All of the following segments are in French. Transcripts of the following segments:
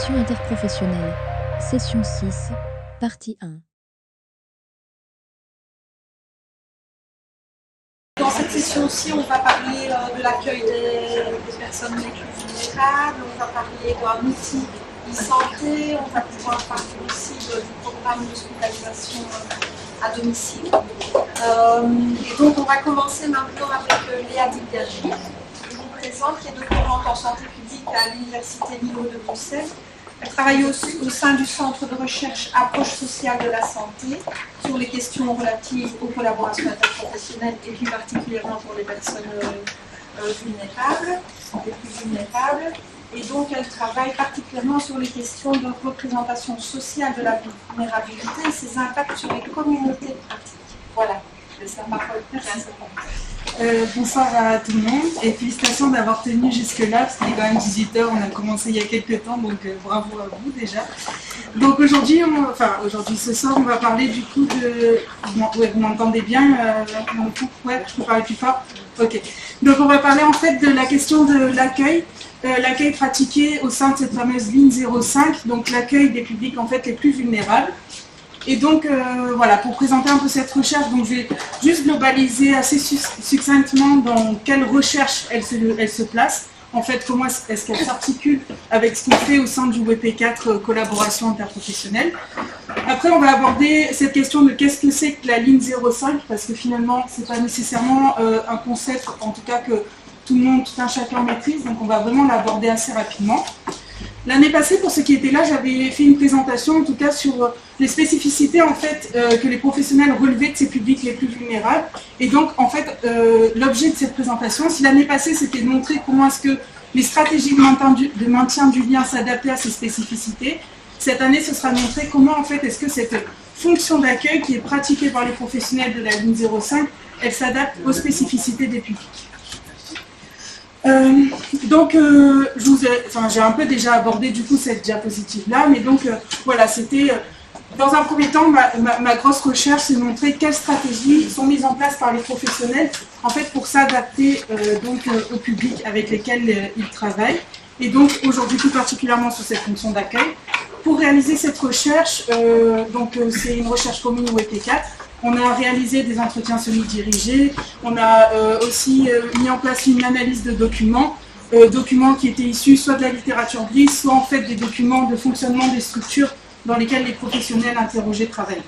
Formation interprofessionnelle, session 6, partie 1. Dans cette session-ci, on va parler de l'accueil des personnes les plus vulnérables, on va parler d'un outil e-santé, on va pouvoir parler aussi du programme d'hospitalisation à domicile. Et donc on va commencer maintenant avec Léa Dibiagi, qui vous présente, qui est doctorante en santé publique à l'Université Libre de Bruxelles. Elle travaille aussi au sein du Centre de recherche Approche sociale de la santé sur les questions relatives aux collaborations interprofessionnelles et plus particulièrement pour les personnes vulnérables, les plus vulnérables. Et donc elle travaille particulièrement sur les questions de représentation sociale de la vulnérabilité et ses impacts sur les communautés pratiques. Voilà, je laisse la parole. Bonsoir à tout le monde et félicitations d'avoir tenu jusque-là, parce qu'il est quand même 18h, on a commencé il y a quelques temps, donc bravo à vous déjà. Donc aujourd'hui, ce soir, on va parler du coup de... vous m'entendez bien dans le coup? Ouais, je peux parler plus fort? Ok. Donc on va parler en fait de la question de l'accueil. L'accueil pratiqué au sein de cette fameuse ligne 05, donc l'accueil des publics en fait les plus vulnérables. Et donc voilà, pour présenter un peu cette recherche, donc je vais juste globaliser assez succinctement dans quelle recherche elle se place, en fait comment est-ce qu'elle s'articule avec ce qu'on fait au sein du WP4 collaboration interprofessionnelle. Après on va aborder cette question de qu'est-ce que c'est que la ligne 05, parce que finalement c'est pas nécessairement un concept, en tout cas que tout le monde, tout un chacun maîtrise, donc on va vraiment l'aborder assez rapidement. L'année passée, pour ceux qui étaient là, j'avais fait une présentation, en tout cas, sur les spécificités en fait, que les professionnels relevaient de ces publics les plus vulnérables. Et donc, en fait, l'objet de cette présentation, si l'année passée, c'était de montrer comment est-ce que les stratégies de maintien du lien s'adaptaient à ces spécificités, cette année, ce sera de montrer comment, en fait, est-ce que cette fonction d'accueil qui est pratiquée par les professionnels de la ligne 05, elle s'adapte aux spécificités des publics. J'ai un peu déjà abordé du coup cette diapositive-là, mais donc voilà, c'était dans un premier temps ma grosse recherche, c'est de montrer quelles stratégies sont mises en place par les professionnels en fait pour s'adapter au public avec lesquels ils travaillent, et donc aujourd'hui plus particulièrement sur cette fonction d'accueil. Pour réaliser cette recherche, c'est une recherche commune au WP4. On a réalisé des entretiens semi-dirigés, on a aussi mis en place une analyse de documents qui étaient issus soit de la littérature grise, soit en fait des documents de fonctionnement des structures dans lesquelles les professionnels interrogés travaillent.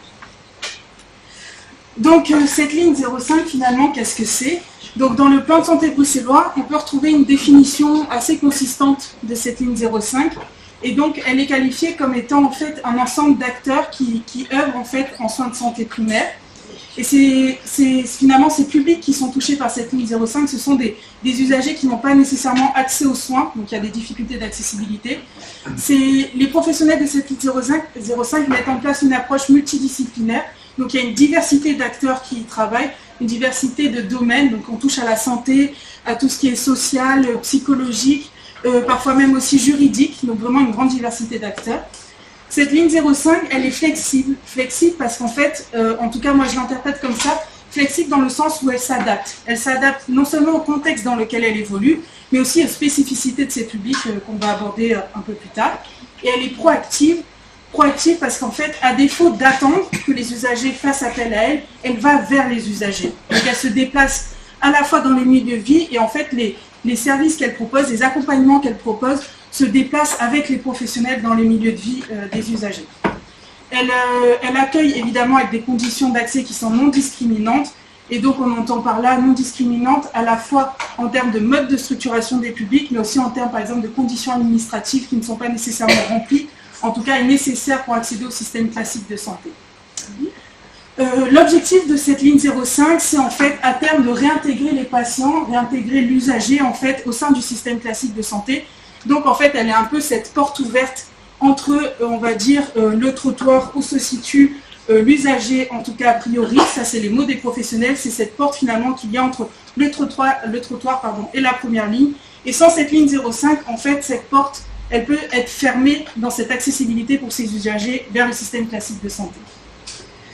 Donc cette ligne 05, finalement, qu'est-ce que c'est? Donc dans le plan de santé bruxellois, on peut retrouver une définition assez consistante de cette ligne 05. Et donc, elle est qualifiée comme étant en fait un ensemble d'acteurs qui œuvrent en fait en soins de santé primaire. Et c'est finalement ces publics qui sont touchés par cette ligne 05, ce sont des usagers qui n'ont pas nécessairement accès aux soins, donc il y a des difficultés d'accessibilité. Les professionnels de cette ligne 05 mettent en place une approche multidisciplinaire, donc il y a une diversité d'acteurs qui y travaillent, une diversité de domaines, donc on touche à la santé, à tout ce qui est social, psychologique, parfois même aussi juridique, donc vraiment une grande diversité d'acteurs. Cette ligne 05, elle est flexible parce qu'en fait, en tout cas moi je l'interprète comme ça, flexible dans le sens où elle s'adapte. Elle s'adapte non seulement au contexte dans lequel elle évolue, mais aussi aux spécificités de ces publics qu'on va aborder un peu plus tard. Et elle est proactive parce qu'en fait, à défaut d'attendre que les usagers fassent appel à elle, elle va vers les usagers. Donc elle se déplace à la fois dans les milieux de vie et en fait les services qu'elle propose, les accompagnements qu'elle propose se déplacent avec les professionnels dans les milieux de vie des usagers. Elle accueille évidemment avec des conditions d'accès qui sont non discriminantes, et donc on entend par là non discriminantes à la fois en termes de mode de structuration des publics, mais aussi en termes par exemple de conditions administratives qui ne sont pas nécessairement remplies, en tout cas nécessaires pour accéder au système classique de santé. L'objectif de cette ligne 05, c'est en fait à terme de réintégrer les patients, réintégrer l'usager en fait au sein du système classique de santé. Donc en fait, elle est un peu cette porte ouverte entre, on va dire, le trottoir où se situe l'usager, en tout cas a priori, ça c'est les mots des professionnels, c'est cette porte finalement qu'il y a entre le trottoir et la première ligne. Et sans cette ligne 05, en fait, cette porte, elle peut être fermée dans cette accessibilité pour ces usagers vers le système classique de santé.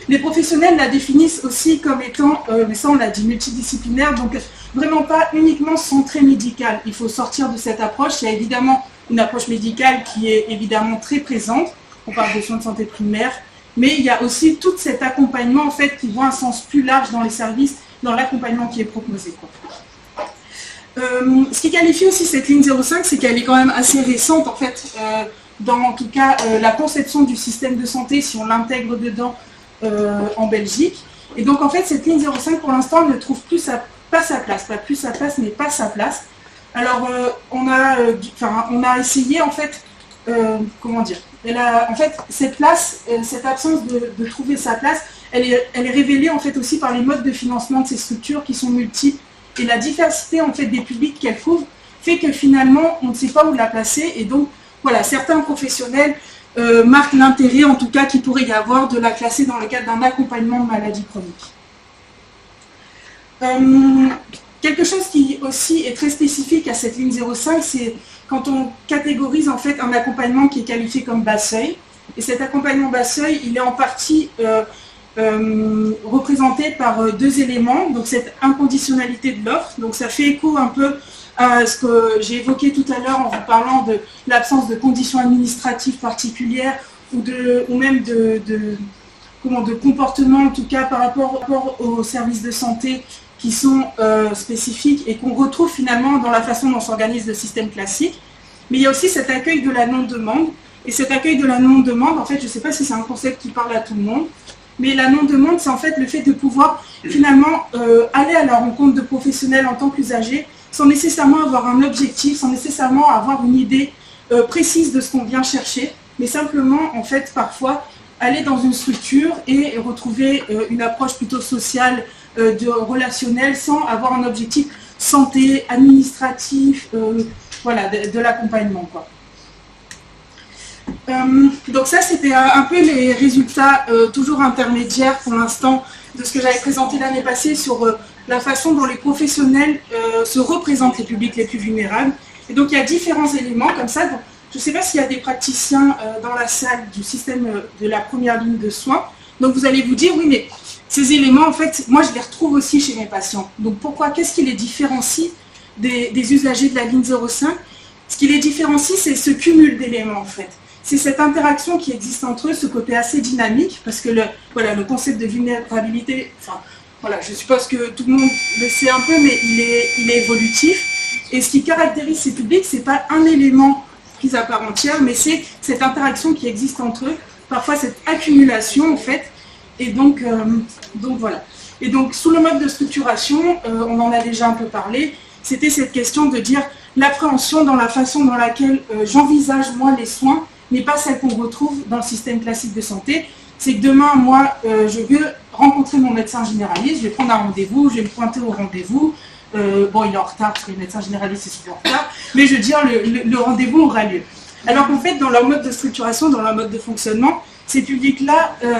Les professionnels la définissent aussi comme étant, mais ça on l'a dit, multidisciplinaire, donc vraiment pas uniquement centré médical. Il faut sortir de cette approche. Il y a évidemment une approche médicale qui est évidemment très présente. On parle des soins de santé primaire, mais il y a aussi tout cet accompagnement en fait, qui voit un sens plus large dans les services, dans l'accompagnement qui est proposé. Ce qui qualifie aussi cette ligne 05, c'est qu'elle est quand même assez récente en fait, dans en tout cas la conception du système de santé, si on l'intègre dedans en Belgique. Et donc en fait cette ligne 05 pour l'instant ne trouve pas sa place, pas plus sa place mais pas sa place. Alors on a essayé en fait, comment dire, en fait cette place, cette absence de trouver sa place, elle est révélée en fait aussi par les modes de financement de ces structures qui sont multiples et la diversité en fait des publics qu'elle couvre fait que finalement on ne sait pas où la placer et donc voilà, certains professionnels marquent l'intérêt en tout cas qu'il pourrait y avoir de la classer dans le cadre d'un accompagnement de maladies chroniques. Quelque chose qui aussi est très spécifique à cette ligne 05, c'est quand on catégorise en fait un accompagnement qui est qualifié comme bas seuil. Et cet accompagnement bas seuil, il est en partie représenté par deux éléments. Donc cette inconditionnalité de l'offre, donc ça fait écho un peu à ce que j'ai évoqué tout à l'heure en vous parlant de l'absence de conditions administratives particulières ou même de comportements en tout cas par rapport aux services de santé qui sont spécifiques et qu'on retrouve finalement dans la façon dont s'organise le système classique. Mais il y a aussi cet accueil de la non-demande. Et cet accueil de la non-demande, en fait, je ne sais pas si c'est un concept qui parle à tout le monde, mais la non-demande, c'est en fait le fait de pouvoir finalement aller à la rencontre de professionnels en tant qu'usagers sans nécessairement avoir un objectif, sans nécessairement avoir une idée précise de ce qu'on vient chercher, mais simplement, en fait, parfois, aller dans une structure et retrouver une approche plutôt sociale, relationnelle, sans avoir un objectif santé, administratif, voilà, de l'accompagnement, quoi. Donc ça, c'était un peu les résultats toujours intermédiaires pour l'instant de ce que j'avais présenté l'année passée sur la façon dont les professionnels se représentent les publics les plus vulnérables. Et donc il y a différents éléments comme ça. Donc, je ne sais pas s'il y a des praticiens dans la salle du système de la première ligne de soins. Donc vous allez vous dire, oui, mais ces éléments, en fait, moi je les retrouve aussi chez mes patients. Donc pourquoi, qu'est-ce qui les différencie des usagers de la ligne 05? Ce qui les différencie, c'est ce cumul d'éléments, en fait. C'est cette interaction qui existe entre eux, ce côté assez dynamique, parce que le concept de vulnérabilité, enfin, voilà, je suppose que tout le monde le sait un peu, mais il est évolutif. Et ce qui caractérise ces publics, ce n'est pas un élément pris à part entière, mais c'est cette interaction qui existe entre eux, parfois cette accumulation, en fait. Et donc voilà. Et donc, sous le mode de structuration, on en a déjà un peu parlé, c'était cette question de dire l'appréhension dans la façon dans laquelle j'envisage, moi, les soins, n'est pas celle qu'on retrouve dans le système classique de santé. C'est que demain, moi, je veux rencontrer mon médecin généraliste, je vais prendre un rendez-vous, je vais me pointer au rendez-vous. Bon, il est en retard, parce que les médecins généralistes, c'est souvent en retard, mais je veux dire, le rendez-vous aura lieu. Alors qu'en fait, dans leur mode de structuration, dans leur mode de fonctionnement, ces publics-là ne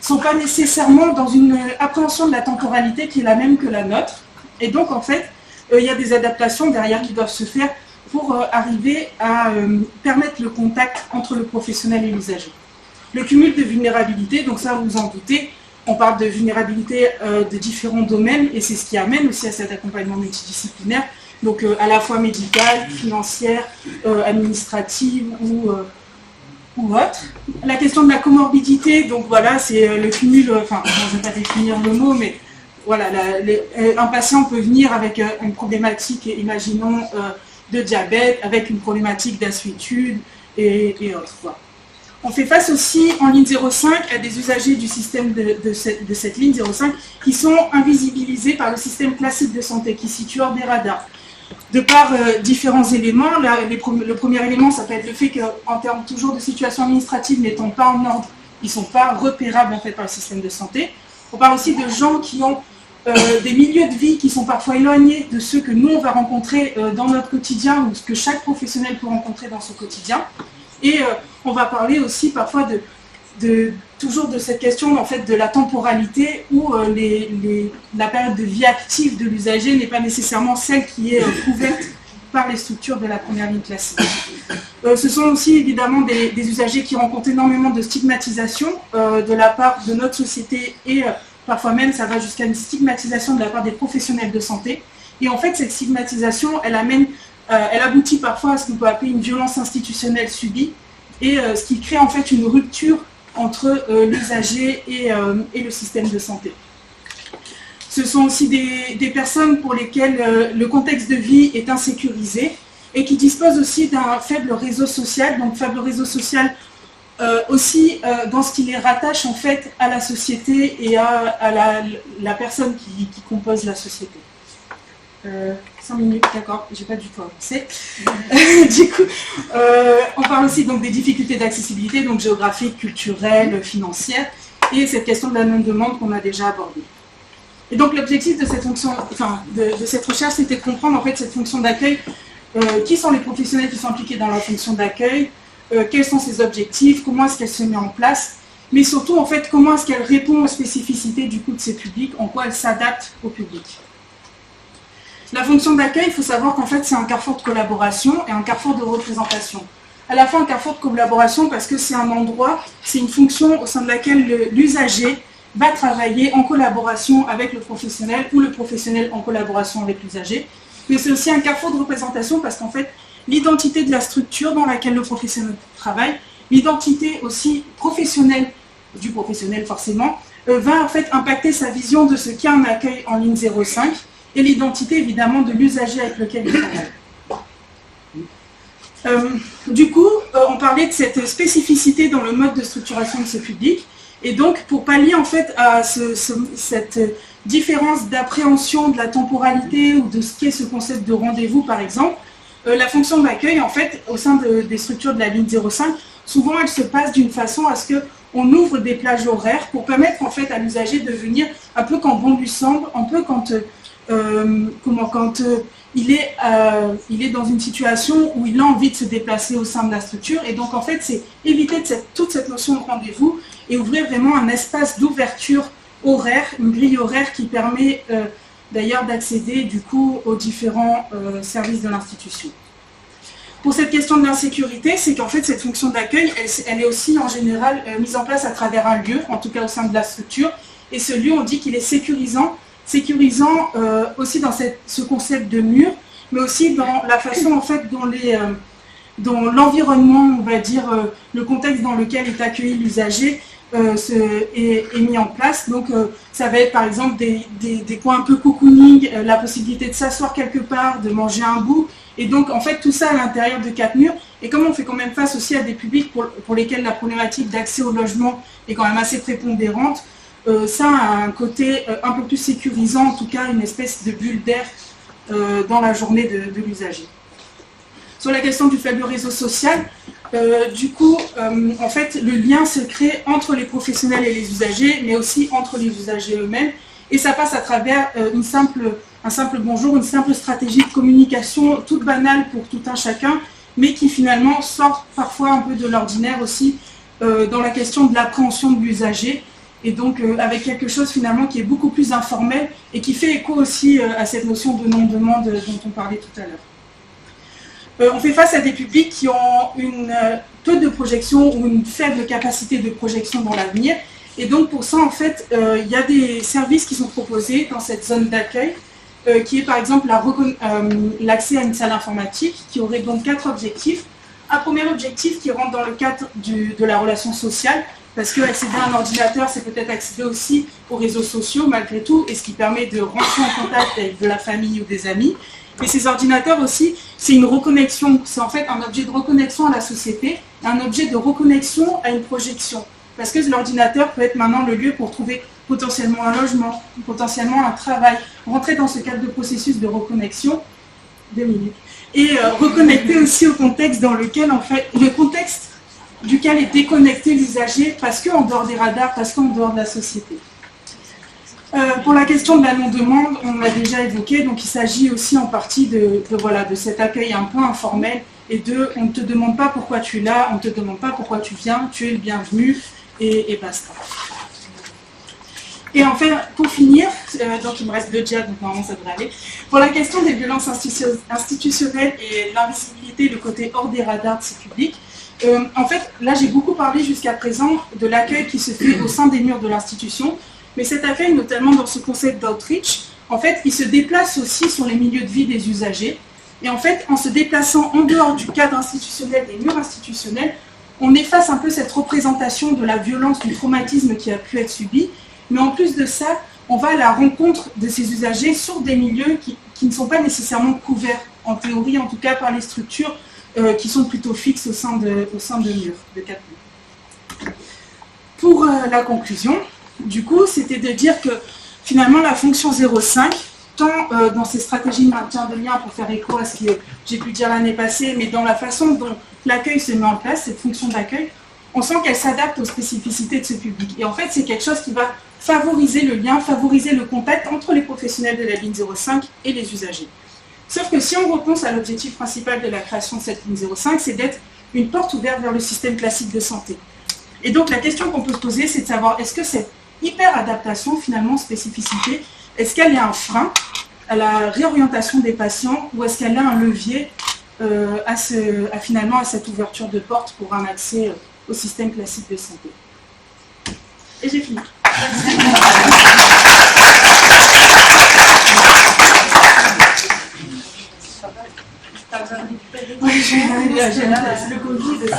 sont pas nécessairement dans une appréhension de la temporalité qui est la même que la nôtre. Et donc, en fait, il y a des adaptations derrière qui doivent se faire pour arriver à permettre le contact entre le professionnel et l'usager. Le cumul de vulnérabilité, donc ça vous vous en doutez, on parle de vulnérabilité de différents domaines et c'est ce qui amène aussi à cet accompagnement multidisciplinaire, donc à la fois médical, financière, administrative ou autre. La question de la comorbidité, donc voilà, c'est le cumul, enfin je ne vais pas définir le mot, mais voilà, un patient peut venir avec une problématique, imaginons, de diabète, avec une problématique d'insuétude et autres, quoi. On fait face aussi en ligne 05 à des usagers du système de cette ligne 05 qui sont invisibilisés par le système classique de santé qui situe hors des radars. De par différents éléments, le premier élément, ça peut être le fait qu'en termes toujours de situation administrative n'étant pas en ordre, ils ne sont pas repérables en fait par le système de santé. On parle aussi de gens qui ont des milieux de vie qui sont parfois éloignés de ceux que nous on va rencontrer dans notre quotidien ou ce que chaque professionnel peut rencontrer dans son quotidien. Et on va parler aussi parfois toujours de cette question en fait, de la temporalité où la période de vie active de l'usager n'est pas nécessairement celle qui est couverte par les structures de la première ligne classique. Ce sont aussi évidemment des usagers qui rencontrent énormément de stigmatisation de la part de notre société et parfois même ça va jusqu'à une stigmatisation de la part des professionnels de santé. Et en fait cette stigmatisation elle amène elle aboutit parfois à ce qu'on peut appeler une violence institutionnelle subie, et ce qui crée en fait une rupture entre l'usager et le système de santé. Ce sont aussi des personnes pour lesquelles le contexte de vie est insécurisé et qui disposent aussi d'un faible réseau social, donc faible réseau social aussi dans ce qui les rattache en fait à la société et à la personne qui compose la société. 5 minutes, d'accord, j'ai pas du tout avancé. Du coup, on parle aussi donc des difficultés d'accessibilité, donc géographiques, culturelles, financières, et cette question de la non-demande qu'on a déjà abordée. Et donc l'objectif de cette fonction, de cette recherche, c'était de comprendre en fait cette fonction d'accueil, qui sont les professionnels qui sont impliqués dans la fonction d'accueil, quels sont ses objectifs, comment est-ce qu'elle se met en place, mais surtout en fait comment est-ce qu'elle répond aux spécificités du coup de ces publics, en quoi elle s'adapte au public. La fonction d'accueil, il faut savoir qu'en fait c'est un carrefour de collaboration et un carrefour de représentation. À la fois un carrefour de collaboration parce que c'est un endroit, c'est une fonction au sein de laquelle l'usager va travailler en collaboration avec le professionnel ou le professionnel en collaboration avec l'usager. Mais c'est aussi un carrefour de représentation parce qu'en fait, l'identité de la structure dans laquelle le professionnel travaille, l'identité aussi professionnelle du professionnel forcément, va en fait impacter sa vision de ce qu'est un accueil en ligne 05 et l'identité évidemment de l'usager avec lequel il travaille. Du coup, on parlait de cette spécificité dans le mode de structuration de ce public. Et donc, pour pallier en fait à cette différence d'appréhension de la temporalité ou de ce qu'est ce concept de rendez-vous, par exemple, la fonction d'accueil, en fait, au sein des structures de la ligne 05, souvent elle se passe d'une façon à ce qu'on ouvre des plages horaires pour permettre en fait à l'usager de venir un peu quand bon lui semble, un peu quand il est dans une situation où il a envie de se déplacer au sein de la structure. Et donc en fait, c'est éviter toute cette notion de rendez-vous et ouvrir vraiment un espace d'ouverture horaire, une grille horaire qui permet d'ailleurs d'accéder du coup aux différents services de l'institution. Pour cette question de l'insécurité, c'est qu'en fait cette fonction d'accueil, elle est aussi en général mise en place à travers un lieu, en tout cas au sein de la structure, et ce lieu on dit qu'il est sécurisant aussi dans ce concept de mur, mais aussi dans la façon en fait dont l'environnement, on va dire, le contexte dans lequel est accueilli l'usager est mis en place. Donc ça va être par exemple des coins un peu cocooning, la possibilité de s'asseoir quelque part, de manger un bout, et donc en fait tout ça à l'intérieur de 4 murs. Et comme on fait quand même face aussi à des publics pour lesquels la problématique d'accès au logement est quand même assez prépondérante, ça a un côté un peu plus sécurisant, en tout cas une espèce de bulle d'air dans la journée de l'usager. Sur la question du faible réseau social, du coup, en fait, le lien se crée entre les professionnels et les usagers, mais aussi entre les usagers eux-mêmes, et ça passe à travers un simple bonjour, une simple stratégie de communication toute banale pour tout un chacun, mais qui finalement sort parfois un peu de l'ordinaire aussi dans la question de l'appréhension de l'usager, et donc avec quelque chose finalement qui est beaucoup plus informel et qui fait écho aussi à cette notion de non-demande dont on parlait tout à l'heure. On fait face à des publics qui ont peu de projection ou une faible capacité de projection dans l'avenir, et donc pour ça en fait il y a des services qui sont proposés dans cette zone d'accueil qui est par exemple l'accès à une salle informatique qui aurait donc 4 objectifs. Un premier objectif qui rentre dans le cadre de la relation sociale, parce qu'accéder à un ordinateur, c'est peut-être accéder aussi aux réseaux sociaux malgré tout, et ce qui permet de rentrer en contact avec de la famille ou des amis. Mais ces ordinateurs aussi, c'est une reconnexion, c'est en fait un objet de reconnexion à la société, un objet de reconnexion à une projection. Parce que l'ordinateur peut être maintenant le lieu pour trouver potentiellement un logement, potentiellement un travail, rentrer dans ce cadre de processus de reconnexion, 2 minutes, et reconnecter aussi au contexte dans lequel, en fait, le contexte duquel est déconnecté l'usager, parce qu'en dehors des radars, parce qu'en dehors de la société. Pour la question de la non-demande, on l'a déjà évoqué, donc il s'agit aussi en partie de cet accueil un peu informel, et on ne te demande pas pourquoi tu es là, on ne te demande pas pourquoi tu viens, tu es le bienvenu, et basta. Et enfin, pour finir, donc il me reste 2 jabs, donc normalement ça devrait aller, pour la question des violences institutionnelles et l'invisibilité, le côté hors des radars de ces publics, en fait, là j'ai beaucoup parlé jusqu'à présent de l'accueil qui se fait au sein des murs de l'institution, mais cet accueil, notamment dans ce concept d'outreach, en fait, il se déplace aussi sur les milieux de vie des usagers, Et en fait, en se déplaçant en dehors du cadre institutionnel, des murs institutionnels, on efface un peu cette représentation de la violence, du traumatisme qui a pu être subi. Mais en plus de ça, on va à la rencontre de ces usagers sur des milieux qui ne sont pas nécessairement couverts, en théorie en tout cas, par les structures qui sont plutôt fixes au sein de murs, de 4 murs. Pour la conclusion, du coup, c'était de dire que finalement la fonction 0,5, tant dans ces stratégies de maintien de lien, pour faire écho à ce que j'ai pu dire l'année passée, mais dans la façon dont l'accueil se met en place, cette fonction d'accueil, on sent qu'elle s'adapte aux spécificités de ce public. Et en fait, c'est quelque chose qui va favoriser le lien, favoriser le contact entre les professionnels de la ligne 05 et les usagers. Sauf que si on repense à l'objectif principal de la création de cette ligne 05, c'est d'être une porte ouverte vers le système classique de santé. Et donc la question qu'on peut se poser, c'est de savoir, est-ce que cette hyper-adaptation, finalement, spécificité, est-ce qu'elle est un frein à la réorientation des patients ou est-ce qu'elle a un levier finalement à cette ouverture de porte pour un accès au système classique de santé? Et j'ai fini. Le Covid, ça.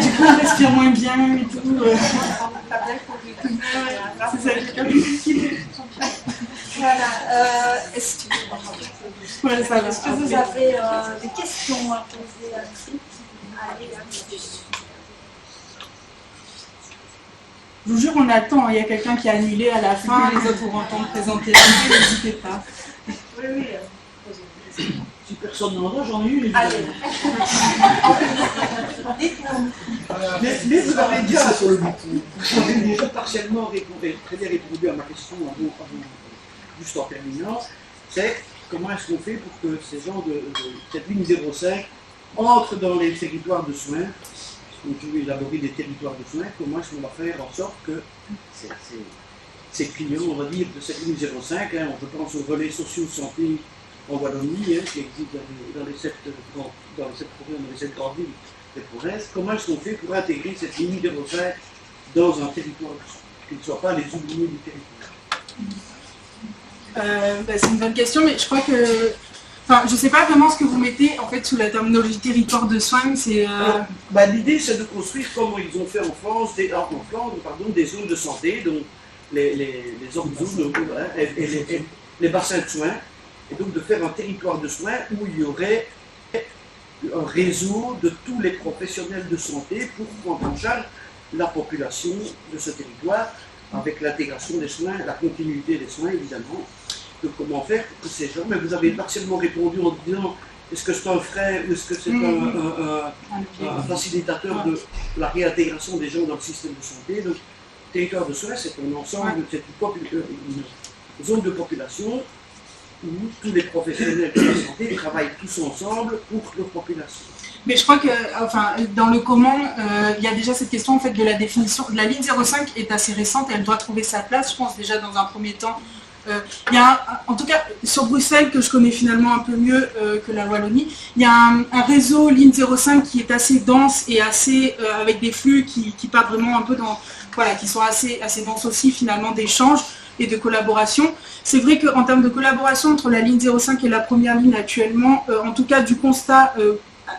Du coup, on respire moins bien et tout. C'est ça, j'ai difficile. Voilà. Est-ce que vous avez des questions à poser là-dessus? Je vous jure, on attend. Il y a quelqu'un qui a annulé à la fin. Les autres vont entendre présenter. N'hésitez pas. Oui. Si personne n'en a, j'en ai une. Mais vous avez déjà sur le bout. Vous avez déjà partiellement très bien répondu à ma question juste en terminant. C'est comment est-ce qu'on fait pour que ces gens de cette ligne 05 entrent dans les territoires de soins. Donc, je vais élaborer des territoires de soins. Comment est-ce qu'on va faire en sorte que ces clients, on va dire, de cette ligne 05, je pense aux relais sociaux de santé en Wallonie, qui existe dans les 7 grandes villes de province, comment est-ce qu'on fait pour intégrer cette ligne 05 dans un territoire qui ne soit pas les oubliés du territoire? C'est une bonne question, mais je crois que... Enfin, je ne sais pas vraiment ce que vous mettez en fait sous la terminologie territoire de soins. L'idée, c'est de construire, comme ils ont fait en France, des zones de santé, donc les zones et les bassins de soins, et donc de faire un territoire de soins où il y aurait un réseau de tous les professionnels de santé pour prendre en charge la population de ce territoire, avec l'intégration des soins, la continuité des soins évidemment. Donc comment faire pour que ces gens, mais vous avez partiellement répondu en disant est-ce que c'est un frein ou est-ce que c'est un facilitateur de la réintégration des gens dans le système de santé. Donc territoire de soins, c'est un ensemble, c'est une zone de population où tous les professionnels de la santé travaillent tous ensemble pour leur population. Mais je crois que, dans le comment, il y a déjà cette question en fait de la définition. La ligne 05 est assez récente et elle doit trouver sa place, je pense déjà dans un premier temps. Il y a, en tout cas sur Bruxelles, que je connais finalement un peu mieux que la Wallonie, il y a un réseau ligne 05 qui est assez dense et assez avec des flux qui partent vraiment un peu dans, qui sont assez denses aussi finalement d'échanges et de collaboration. C'est vrai qu'en termes de collaboration entre la ligne 05 et la première ligne actuellement, en tout cas du constat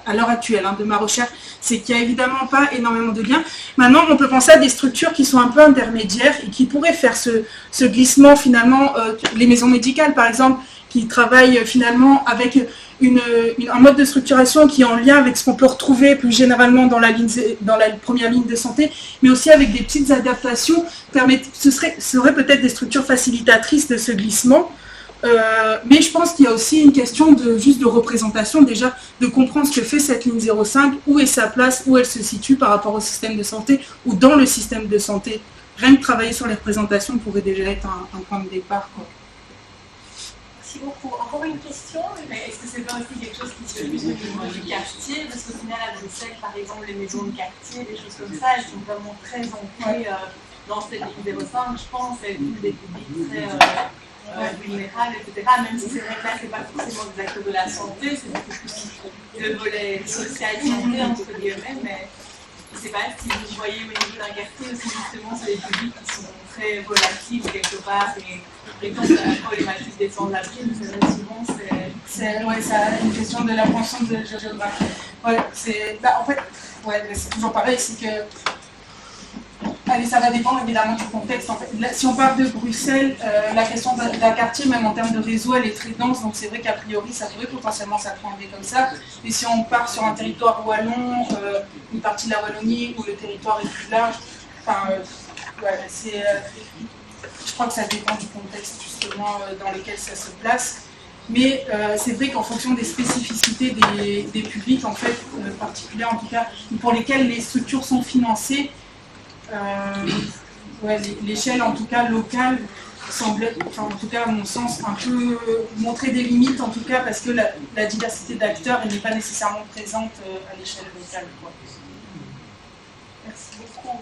à l'heure actuelle de ma recherche, c'est qu'il n'y a évidemment pas énormément de liens. Maintenant, on peut penser à des structures qui sont un peu intermédiaires et qui pourraient faire ce glissement finalement, les maisons médicales par exemple, qui travaillent finalement avec un mode de structuration qui est en lien avec ce qu'on peut retrouver plus généralement dans la première ligne de santé, mais aussi avec des petites adaptations. Ce serait peut-être des structures facilitatrices de ce glissement. Mais je pense qu'il y a aussi une question juste de représentation, déjà de comprendre ce que fait cette ligne 05, où est sa place, où elle se situe par rapport au système de santé ou dans le système de santé. Rien que travailler sur les représentations pourrait déjà être un point de départ, quoi. Merci beaucoup. Encore une question? Mais est-ce que c'est pas aussi quelque chose qui se fait au niveau du quartier? Parce qu'au final, à Bruxelles, par exemple, les maisons de quartier, des choses comme ça, elles sont vraiment très ancrées dans cette ligne 05, je pense, et tous des publics très vulnérables, etc. Même si c'est vrai que là, c'est pas forcément des acteurs de la santé, c'est beaucoup plus le volet social santé, entre guillemets, mais ne sais pas si vous voyez au niveau d'un quartier aussi justement c'est des publics qui sont très volatiles quelque part et quand la problématique des sans-abri, vous savez souvent ouais, ça a une question de l'appréhension de géographie. Ouais, en fait, ouais, c'est toujours pareil, c'est que allez, ça va dépendre évidemment du contexte. En fait, là, si on parle de Bruxelles, la question d'un quartier, même en termes de réseau, elle est très dense, donc c'est vrai qu'a priori, ça pourrait potentiellement s'appréhender comme ça. Et si on part sur un territoire wallon, une partie de la Wallonie, où le territoire est plus large, ouais, je crois que ça dépend du contexte justement dans lequel ça se place. Mais c'est vrai qu'en fonction des spécificités des publics, en fait, particuliers en tout cas, pour lesquels les structures sont financées, ouais, l'échelle en tout cas locale semblait, enfin en tout cas à mon sens, un peu montrer des limites en tout cas parce que la diversité d'acteurs n'est pas nécessairement présente à l'échelle locale, quoi. Merci beaucoup.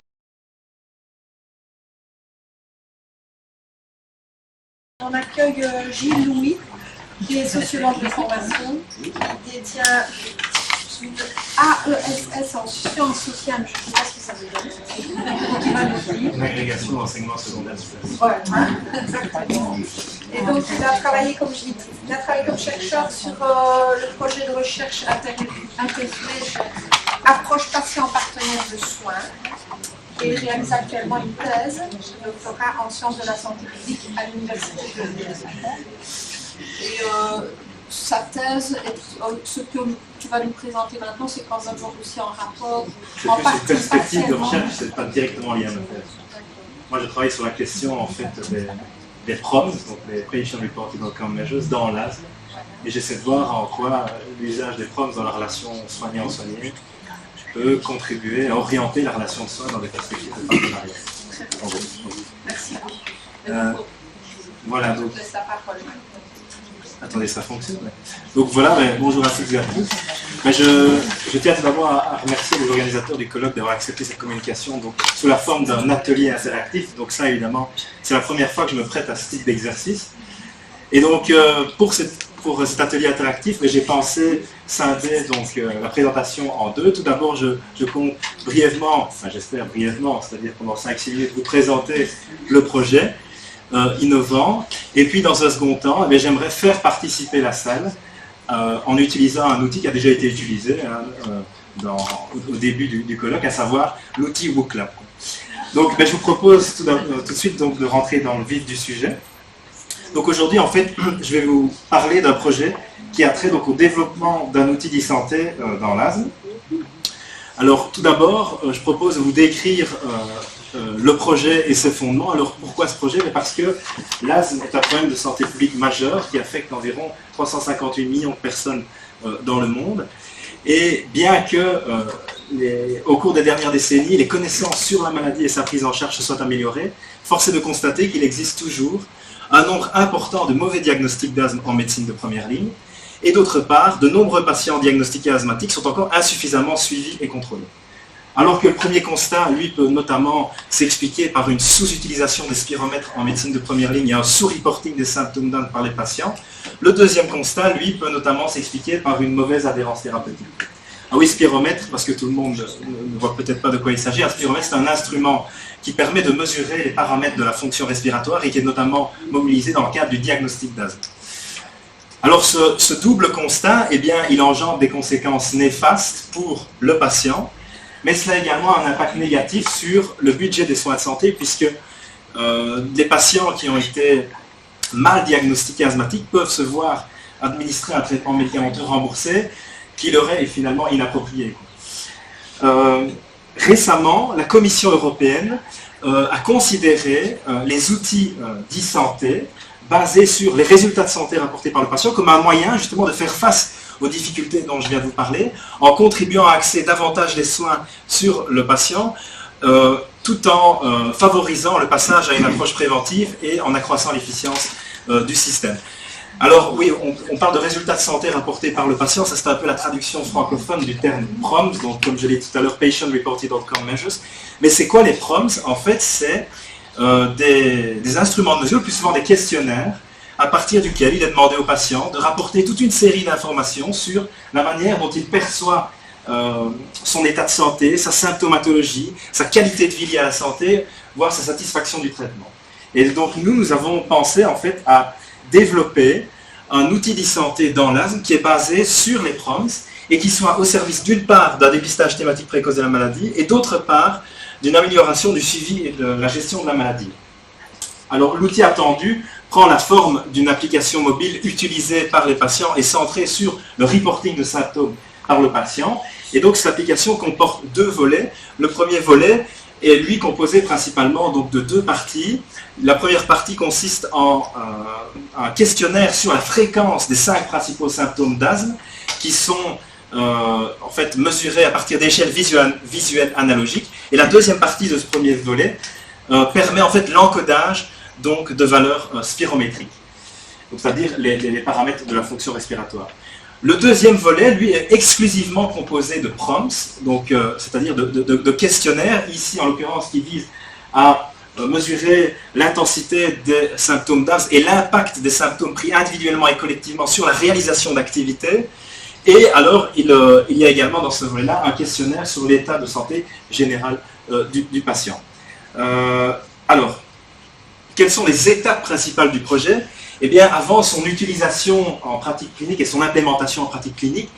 On accueille Gilles Louis, qui est sociologue de formation, qui détient AESS en sciences sociales, je ne sais pas ce que ça veut dire. Une agrégation d'enseignement secondaire supérieur. Voilà, exactement. Et donc il a travaillé comme chercheur sur le projet de recherche intégrée approche patient partenaire de soins. Et il réalise actuellement une thèse de doctorat en sciences de la santé publique à l'université de Lille. Et sa thèse, ce que tu vas nous présenter maintenant, c'est quand même aussi en rapport, en partie cette perspective de partiellement. recherche, c'est pas directement lié à ma thèse. Moi, je travaille sur la question en fait des PROMs, donc les Patient Reported Outcome Measures, dans l'asthme, et j'essaie de voir en quoi l'usage des PROMs dans la relation soignant-soigné peut contribuer à orienter la relation de soins dans des perspectives de partenariat. En gros. Merci. Voilà, donc. Je laisse la parole. Attendez, ça fonctionne. Ouais. Donc voilà, bonjour à toutes et à tous. Je tiens tout d'abord à remercier les organisateurs du colloque d'avoir accepté cette communication donc, sous la forme d'un atelier interactif. Donc ça, évidemment, c'est la première fois que je me prête à ce type d'exercice. Et donc, pour cet atelier interactif, j'ai pensé scinder donc, la présentation en deux. Tout d'abord, je compte brièvement, enfin j'espère brièvement, c'est-à-dire pendant 5-6 minutes, vous présenter le projet innovant. Et puis, dans un second temps, j'aimerais faire participer la salle en utilisant un outil qui a déjà été utilisé au début du colloque, à savoir l'outil WooClap. Donc, je vous propose tout de suite donc, de rentrer dans le vif du sujet. Donc aujourd'hui, en fait, je vais vous parler d'un projet qui a trait donc, au développement d'un outil d'e-santé dans l'asthme. Alors tout d'abord, je propose de vous décrire le projet et ses fondements. Alors pourquoi ce projet? Parce que l'asthme est un problème de santé publique majeur qui affecte environ 358 millions de personnes dans le monde. Et bien que au cours des dernières décennies, les connaissances sur la maladie et sa prise en charge se soient améliorées, force est de constater qu'il existe toujours un nombre important de mauvais diagnostics d'asthme en médecine de première ligne, et d'autre part, de nombreux patients diagnostiqués asthmatiques sont encore insuffisamment suivis et contrôlés. Alors que le premier constat, lui, peut notamment s'expliquer par une sous-utilisation des spiromètres en médecine de première ligne et un sous-reporting des symptômes d'asthme par les patients, le deuxième constat, lui, peut notamment s'expliquer par une mauvaise adhérence thérapeutique. Ah oui, spiromètre, parce que tout le monde ne voit peut-être pas de quoi il s'agit. Un spiromètre, c'est un instrument qui permet de mesurer les paramètres de la fonction respiratoire et qui est notamment mobilisé dans le cadre du diagnostic d'asthme. Alors ce double constat, eh bien, il engendre des conséquences néfastes pour le patient, mais cela a également un impact négatif sur le budget des soins de santé, puisque les patients qui ont été mal diagnostiqués asthmatiques peuvent se voir administrer un traitement médicamenteux remboursé qui leur est finalement inapproprié. Récemment, la Commission européenne a considéré les outils d'e-santé basés sur les résultats de santé rapportés par le patient comme un moyen justement de faire face aux difficultés dont je viens de vous parler, en contribuant à axer davantage les soins sur le patient, tout en favorisant le passage à une approche préventive et en accroissant l'efficience du système. Alors oui, on parle de résultats de santé rapportés par le patient, ça c'est un peu la traduction francophone du terme PROMS, donc comme je l'ai dit tout à l'heure, Patient Reported Outcome Measures. Mais c'est quoi les PROMS? En fait, c'est des instruments de mesure, plus souvent des questionnaires, à partir duquel il est demandé au patient de rapporter toute une série d'informations sur la manière dont il perçoit son état de santé, sa symptomatologie, sa qualité de vie liée à la santé, voire sa satisfaction du traitement. Et donc nous avons pensé en fait à développer un outil d'e-santé dans l'asthme qui est basé sur les PROMS et qui soit au service d'une part d'un dépistage thématique précoce de la maladie et d'autre part d'une amélioration du suivi et de la gestion de la maladie. Alors l'outil attendu prend la forme d'une application mobile utilisée par les patients et centrée sur le reporting de symptômes par le patient. Et donc cette application comporte deux volets. Le premier volet est lui composé principalement donc, de deux parties. La première partie consiste en un questionnaire sur la fréquence des 5 principaux symptômes d'asthme qui sont en fait mesurés à partir d'échelles visuelles analogiques. Et la deuxième partie de ce premier volet permet en fait l'encodage donc, de valeurs spirométriques, c'est-à-dire les paramètres de la fonction respiratoire. Le deuxième volet, lui, est exclusivement composé de prompts, donc c'est-à-dire de questionnaires, ici en l'occurrence qui visent à mesurer l'intensité des symptômes d'asthme et l'impact des symptômes pris individuellement et collectivement sur la réalisation d'activités. Et alors, il y a également dans ce volet-là un questionnaire sur l'état de santé général du patient. Alors, quelles sont les étapes principales du projet? Eh bien, avant son utilisation en pratique clinique et son implémentation en pratique clinique,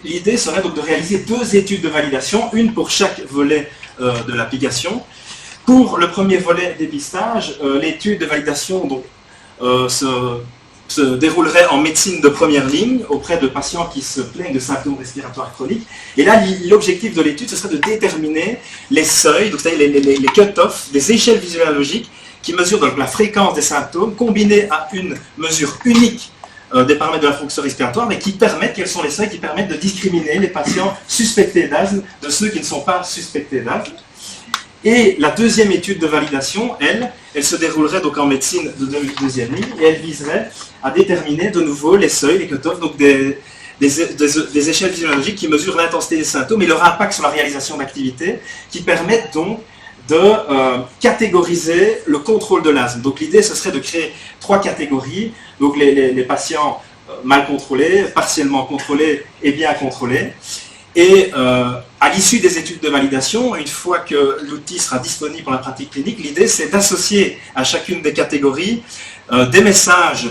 l'idée serait donc de réaliser 2 études de validation, une pour chaque volet de l'application. Pour le premier volet dépistage, l'étude de validation donc, se déroulerait en médecine de première ligne auprès de patients qui se plaignent de symptômes respiratoires chroniques. Et là, l'objectif de l'étude, ce serait de déterminer les seuils, c'est-à-dire les cut-offs, des échelles visuologiques qui mesurent donc la fréquence des symptômes, combinée à une mesure unique des paramètres de la fonction respiratoire, mais qui permettent, quels sont les seuils qui permettent de discriminer les patients suspectés d'asthme de ceux qui ne sont pas suspectés d'asthme. Et la deuxième étude de validation, elle se déroulerait donc en médecine de deuxième ligne, et elle viserait à déterminer de nouveau les seuils, les cut-offs, donc des échelles physiologiques qui mesurent l'intensité des symptômes et leur impact sur la réalisation d'activités, qui permettent donc de catégoriser le contrôle de l'asthme. Donc l'idée, ce serait de créer 3 catégories, donc les patients mal contrôlés, partiellement contrôlés et bien contrôlés. Et à l'issue des études de validation, une fois que l'outil sera disponible pour la pratique clinique, l'idée c'est d'associer à chacune des catégories des messages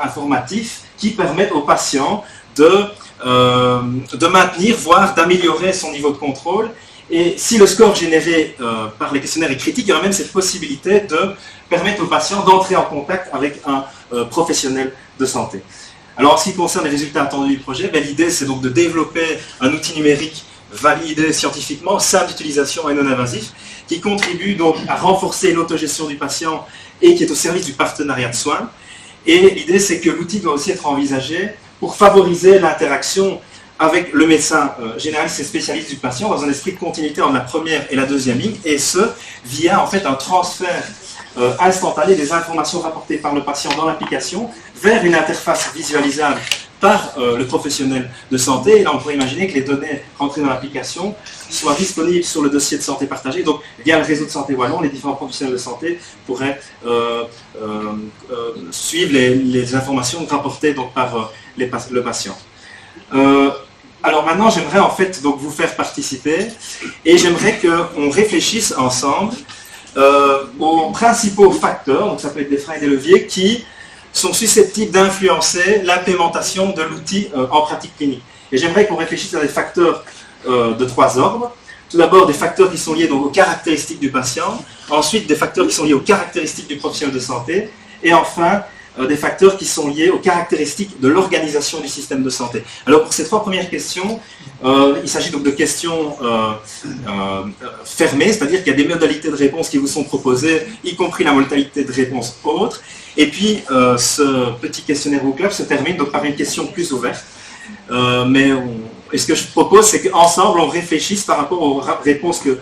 informatifs qui permettent aux patients de maintenir, voire d'améliorer son niveau de contrôle. Et si le score généré par les questionnaires est critique, il y aura même cette possibilité de permettre aux patients d'entrer en contact avec un professionnel de santé. Alors en ce qui concerne les résultats attendus du projet, l'idée c'est donc de développer un outil numérique validé scientifiquement, simple d'utilisation et non invasif, qui contribue donc à renforcer l'autogestion du patient et qui est au service du partenariat de soins. Et l'idée c'est que l'outil doit aussi être envisagé pour favoriser l'interaction avec le médecin généraliste et spécialiste du patient dans un esprit de continuité entre la première et la deuxième ligne, et ce, via en fait un transfert instantané des informations rapportées par le patient dans l'application vers une interface visualisable par le professionnel de santé. Et là, on pourrait imaginer que les données rentrées dans l'application soient disponibles sur le dossier de santé partagé. Donc, via le réseau de santé wallon, les différents professionnels de santé pourraient suivre les informations rapportées donc, par le patient. Alors maintenant, j'aimerais en fait donc, vous faire participer et j'aimerais qu'on réfléchisse ensemble aux principaux facteurs, donc ça peut être des freins et des leviers, qui sont susceptibles d'influencer l'implémentation de l'outil en pratique clinique. Et j'aimerais qu'on réfléchisse à des facteurs de 3 ordres. Tout d'abord, des facteurs qui sont liés donc, aux caractéristiques du patient, ensuite des facteurs qui sont liés aux caractéristiques du professionnel de santé, et enfin des facteurs qui sont liés aux caractéristiques de l'organisation du système de santé. Alors pour ces 3 premières questions, il s'agit donc de questions fermées, c'est-à-dire qu'il y a des modalités de réponse qui vous sont proposées, y compris la modalité de réponse autre. Et puis ce petit questionnaire au club se termine donc par une question plus ouverte. Et ce que je propose, c'est qu'ensemble on réfléchisse par rapport aux réponses que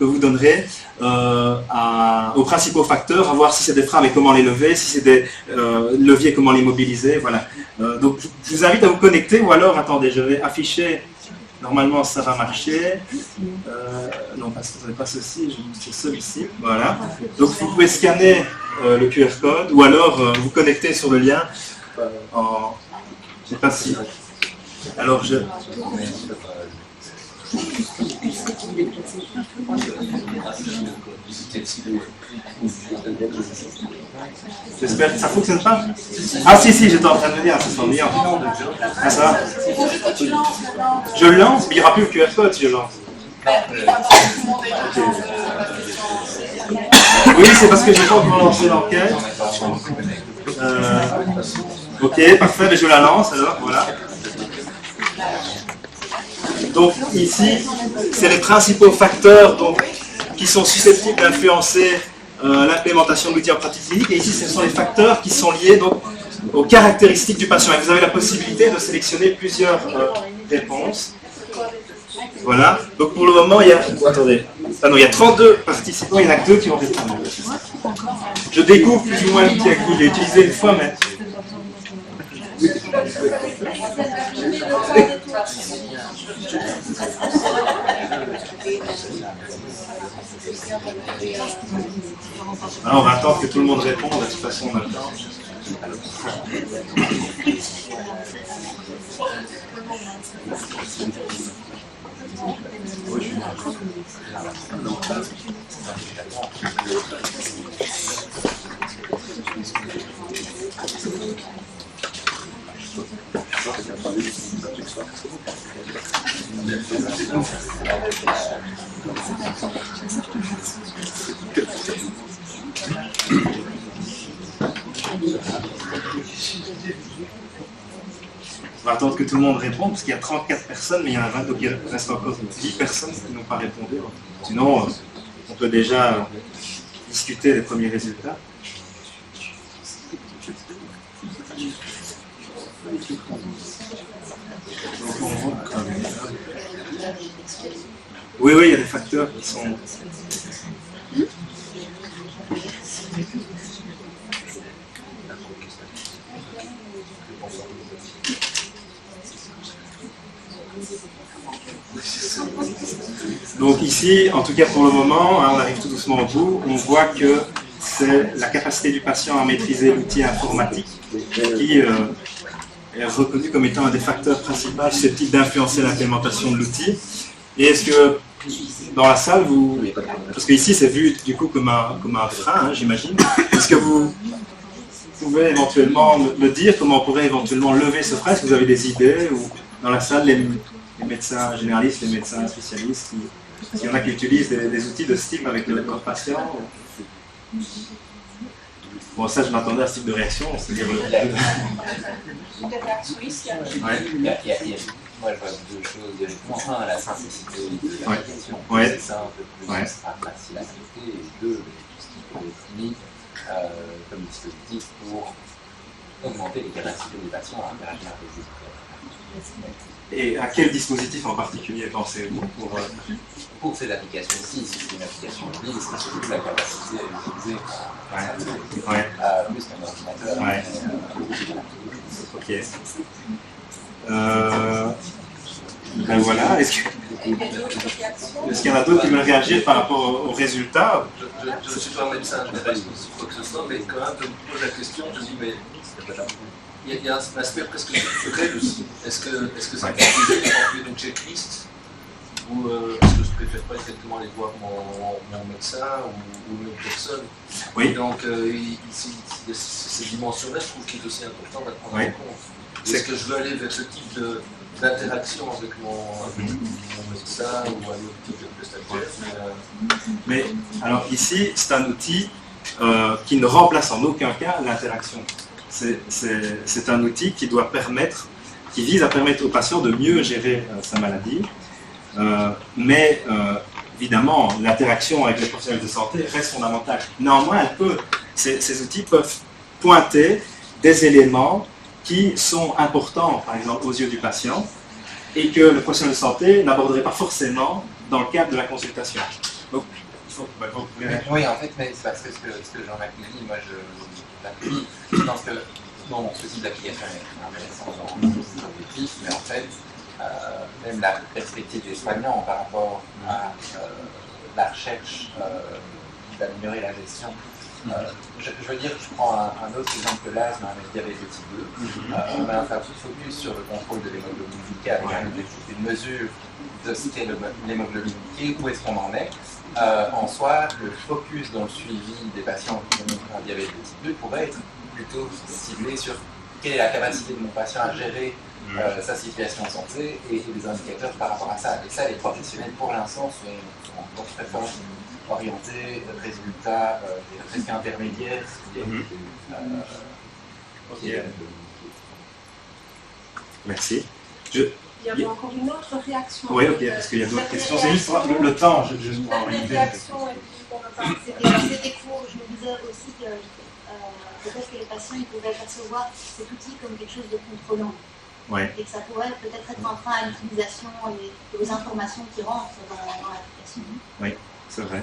vous donnerez aux principaux facteurs, à voir si c'est des freins et comment les lever, si c'est des leviers, comment les mobiliser, voilà. Donc je vous invite à vous connecter, ou alors, attendez, je vais afficher, normalement ça va marcher, non parce que ce n'est pas ceci, je vais sur celui-ci, voilà. Donc vous pouvez scanner le QR code, ou alors vous connecter sur le lien, je ne sais pas si... Alors, j'espère que ça fonctionne pas. Ah si, j'étais en train de le dire, c'est ennuyant. Ah ça va. Je le lance, mais il n'y aura plus le QR code si je lance. Oui, c'est parce que j'ai pas encore lancé l'enquête. Ok, parfait, mais je la lance alors, voilà. Donc ici, c'est les principaux facteurs donc, qui sont susceptibles d'influencer l'implémentation de l'outil en pratique clinique. Et ici, ce sont les facteurs qui sont liés donc, aux caractéristiques du patient. Et vous avez la possibilité de sélectionner plusieurs réponses. Voilà. Donc pour le moment, il y a... Attendez. Ah non, il y a 32 participants, il n'y en a que 2 qui ont répondu. Je découvre plus ou moins l'outil avec vous. Je l'ai utilisé une fois, mais... Alors, on va attendre que tout le monde réponde, de toute façon on a le temps. On va attendre que tout le monde réponde, parce qu'il y a 34 personnes, mais il y en a 20, donc il reste encore 10 personnes qui n'ont pas répondu. Sinon, on peut déjà discuter des premiers résultats. Oui, il y a des facteurs qui sont... Donc ici, en tout cas pour le moment, on arrive tout doucement au bout, on voit que c'est la capacité du patient à maîtriser l'outil informatique qui est reconnu comme étant un des facteurs principaux susceptibles d'influencer l'implémentation de l'outil. Et est-ce que dans la salle, vous... Parce qu'ici c'est vu du coup comme un frein, hein, j'imagine. Est-ce que vous pouvez éventuellement me dire comment on pourrait éventuellement lever ce frein? Est-ce que vous avez des idées? Ou dans la salle, les médecins généralistes, les médecins spécialistes, s'il y en a qui utilisent des outils de STIM avec le corps patient? Bon, ça, je m'attendais à ce type de réaction, c'est-à-dire Moi, je vois deux choses directement. Un, la simplicité de ouais. l'application. Ouais. C'est ça, un peu plus, ouais. Ce sera facile à adopter. Et deux, tout ce qui peut être mis comme dispositif pour augmenter les capacités des patients à interagir avec les outils. Et à quel dispositif en particulier pensez-vous pour ces applications-ci, si c'est une application mobile, c'est surtout la capacité à utiliser plus qu'un ordinateur. Ouais. Ok. Ben voilà. Est-ce qu'il y en a d'autres qui veulent réagir par rapport aux résultats? Je ne suis pas un médecin, je ne sais pas quoi que ce soit, mais quand même, je me pose la question, je me dis, mais il y a un aspect presque secret aussi. Est-ce que ça peut utiliser quand tu es une checklist ou est-ce que je ne préfère pas exactement aller voir mon médecin ou une autre personne? Oui. Donc, ces dimensions-là, je trouve qu'il est aussi important à prendre en compte. Est-ce que je veux aller vers ce type d'interaction avec mon médecin ou un autre type de prestataire? Mais alors ici, c'est un outil qui ne remplace en aucun cas l'interaction. C'est un outil qui vise à permettre au patient de mieux gérer sa maladie. Mais évidemment, l'interaction avec les professionnels de santé reste fondamentale. Néanmoins, ces outils peuvent pointer des éléments qui sont importants, par exemple, aux yeux du patient, et que le professionnel de santé n'aborderait pas forcément dans le cadre de la consultation. Donc, il faut que vous pouvez... Oui, en fait, mais c'est parce que ce que Jean-Marc me dit, moi je pense que bon, ce type d'application est intéressant dans l'objectif, mais en fait, même la perspective des soignants par rapport à la recherche d'améliorer la gestion Je veux dire, je prends un autre exemple que l'asthme, un diabète de type 2. On va faire tout focus sur le contrôle de l'hémoglobine glycée avec un objectif, une mesure de ce qu'est l'hémoglobine glycée, où est-ce qu'on en est. En soi, le focus dans le suivi des patients qui ont un diabète de type 2 pourrait être plutôt ciblé sur quelle est la capacité de mon patient à gérer sa situation de santé et des indicateurs par rapport à ça. Et ça, les professionnels, pour l'instant, sont encore très forts orientés, résultats presque intermédiaires. Merci. Il y avait encore une autre réaction. Oui, ok, parce qu'il y a d'autres questions. C'est juste le temps, juste pour avoir une idée. C'était court. Je me disais aussi que peut-être que les patients ils pourraient percevoir cet outil comme quelque chose de contrôlant. Ouais. Et que ça pourrait peut-être être un frein à l'utilisation et aux informations qui rentrent dans l'application. Oui, c'est vrai.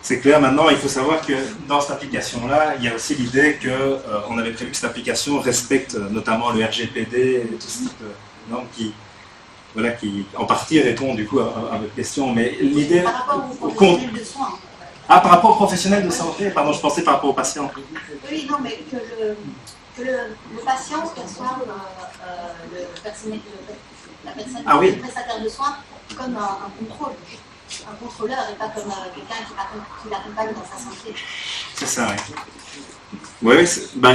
C'est clair, maintenant, il faut savoir que dans cette application-là, il y a aussi l'idée qu'on avait prévu que cette application respecte notamment le RGPD et tout ce type de normes qui en partie répondent du coup à votre question. Mais l'idée... Par rapport aux professionnels de soins. Ah, par rapport aux professionnels de santé, pardon, je pensais par rapport aux patients. Oui, non, mais que le patient perçoive le prestataire de soins comme un contrôle. Un contrôleur et pas comme quelqu'un qui l'accompagne dans sa santé. C'est ça, oui. Oui,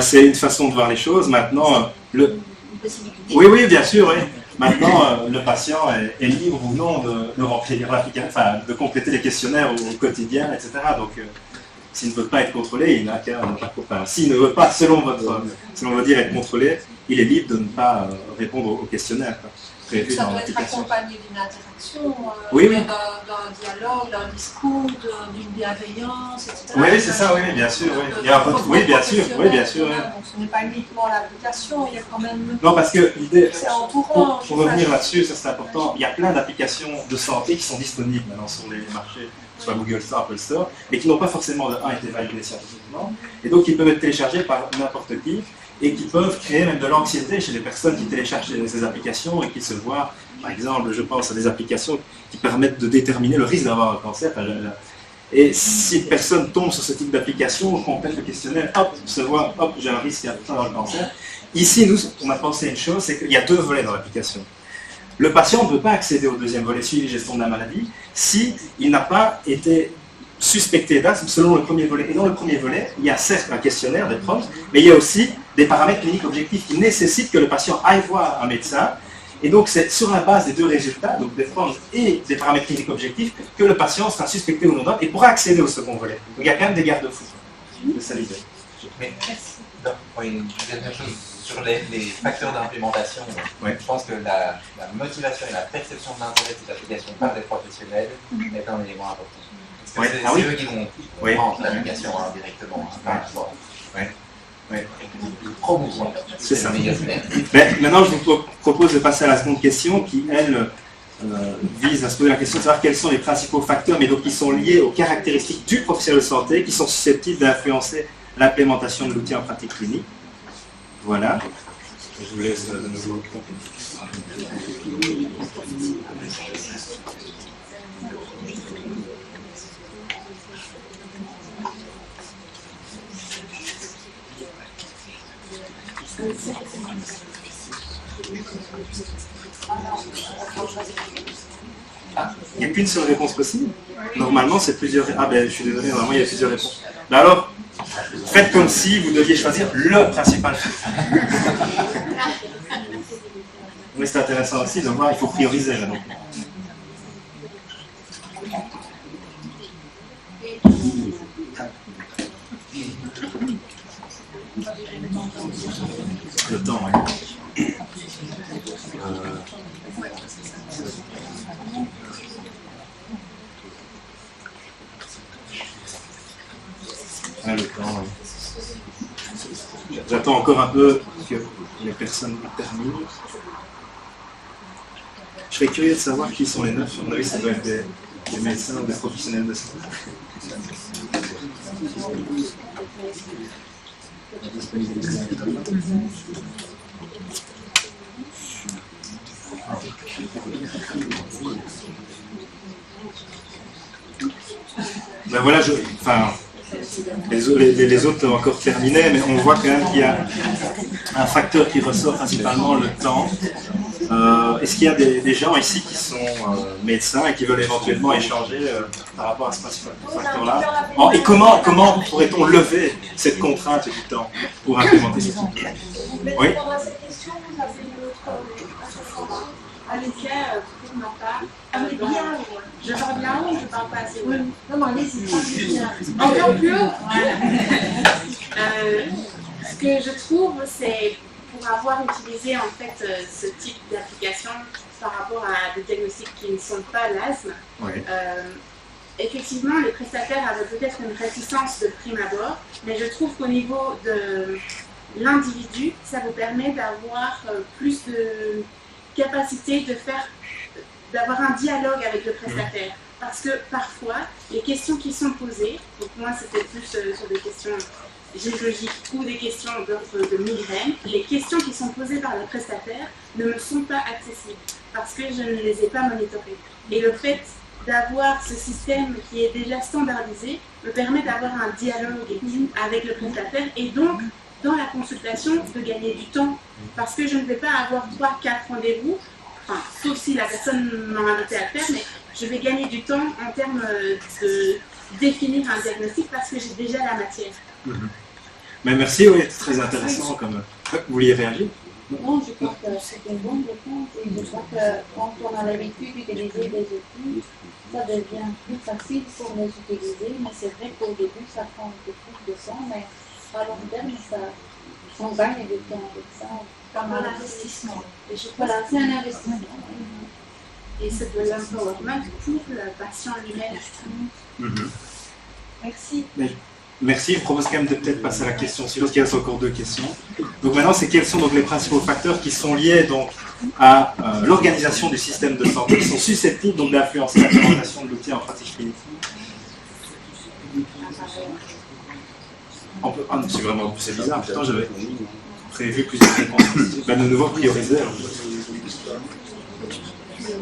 c'est une façon de voir les choses. Maintenant, Une possibilité. Oui, bien sûr, oui. Maintenant, le patient est libre ou non de remplir l'application, enfin, de compléter les questionnaires au quotidien, etc. Donc, s'il ne veut pas être contrôlé, il n'a qu'à... Enfin, s'il ne veut pas, selon votre dire, être contrôlé, il est libre de ne pas répondre au questionnaire. Ça doit être accompagné d'une interaction, oui. d'un dialogue, d'un discours, d'une bienveillance, etc. Oui, c'est ça, oui, bien sûr. Oui, il y a oui, bien sûr. Oui. Donc ce n'est pas uniquement l'application, il y a quand même... Non, parce que l'idée, c'est entourant. Pour revenir là-dessus, ça c'est important, il y a plein d'applications de santé qui sont disponibles maintenant sur les marchés, soit Google Store, Apple Store, et qui n'ont pas forcément été validées scientifiquement, et donc ils peuvent être téléchargés par n'importe qui, et qui peuvent créer même de l'anxiété chez les personnes qui téléchargent ces applications et qui se voient, par exemple, je pense à des applications qui permettent de déterminer le risque d'avoir un cancer. Et si une personne tombe sur ce type d'application, complète le questionnaire, hop, se voit, hop, j'ai un risque d'avoir le cancer. Ici, nous, on a pensé une chose, c'est qu'il y a deux volets dans l'application. Le patient ne peut pas accéder au deuxième volet, suivi gestion de la maladie, s'il n'a pas été suspecté d'asthme selon le premier volet. Et dans le premier volet, il y a certes un questionnaire, des preuves, mais il y a aussi des paramètres cliniques objectifs qui nécessitent que le patient aille voir un médecin. Et donc c'est sur la base des deux résultats, donc des preuves et des paramètres cliniques objectifs, que le patient sera suspecté ou non d'asthme et pourra accéder au second volet. Donc il y a quand même des garde-fous. C'est ça l'idée. Mais une dernière chose sur les facteurs d'implémentation. Ouais. Je pense que la motivation et la perception de l'intérêt de cette application par des professionnels est un élément important. Parce que c'est eux qui vont prendre l'application directement. C'est ça. Mais maintenant, je vous propose de passer à la seconde question qui, elle, vise à se poser la question de savoir quels sont les principaux facteurs, mais donc qui sont liés aux caractéristiques du professionnel de santé, qui sont susceptibles d'influencer l'implémentation de l'outil en pratique clinique. Voilà. Je vous laisse de nouveau. Il n'y a qu'une seule réponse possible. Normalement, c'est plusieurs... Ah ben, je suis désolé, normalement, il y a plusieurs réponses. Mais alors, faites comme si vous deviez choisir le principal. Oui, c'est intéressant aussi de voir, il faut prioriser là. Donc. Le temps, oui. Le temps, oui. J'attends encore un peu que les personnes terminent. Je serais curieux de savoir qui sont les 9. À mon avis, ça doit être des médecins ou des professionnels de santé. Ben voilà, enfin, les autres ont encore terminé, mais on voit quand même qu'il y a un facteur qui ressort principalement, le temps. Est-ce qu'il y a des gens ici qui sont médecins et qui veulent éventuellement échanger par rapport à ce facteur-là? Et comment pourrait-on lever cette contrainte du temps pour implémenter ce système? Oui. Pendant cette question, vous avez une autre Allez-y, pour ma part. Allez bien. Je parle bien ou je parle pas assez haut? Non, non, allez-y. Encore plus haut. Ce que je trouve, c'est pour avoir utilisé en fait ce type d'application par rapport à des diagnostics qui ne sont pas l'asthme, effectivement, les prestataires avaient peut-être une réticence de prime abord, mais je trouve qu'au niveau de l'individu, ça vous permet d'avoir plus de capacité d'avoir un dialogue avec le prestataire. Parce que parfois, les questions qui sont posées, donc moi c'était plus sur des questions géologiques ou des questions d'ordre de migraine, les questions qui sont posées par le prestataire ne me sont pas accessibles parce que je ne les ai pas monitorées. Et le fait d'avoir ce système qui est déjà standardisé me permet d'avoir un dialogue avec le prestataire et donc dans la consultation de gagner du temps parce que je ne vais pas avoir 3-4 rendez-vous, enfin, sauf si la personne m'a invité à le faire, mais je vais gagner du temps en termes de définir un diagnostic parce que j'ai déjà la matière. Mais merci, oui, c'est très intéressant. Vous vouliez réagir? Non, je crois que c'est une bonne réponse et je crois que quand on a l'habitude d'utiliser des outils, ça devient plus facile pour les utiliser, mais c'est vrai qu'au début ça prend un peu plus de temps, mais à long terme on gagne du temps avec ça. Comme un investissement. Voilà, c'est un investissement. Et c'est de l'empowerment pour le patient lui-même. Merci. Merci, je vous propose quand même de peut-être passer à la question suivante, parce qu'il reste encore 2 questions. Donc maintenant, c'est quels sont donc les principaux facteurs qui sont liés donc à l'organisation du système de santé, qui sont susceptibles donc d'influencer l'implémentation de l'outil en pratique clinique? C'est bizarre, pourtant j'avais prévu plusieurs réponses. De nouveau prioriser.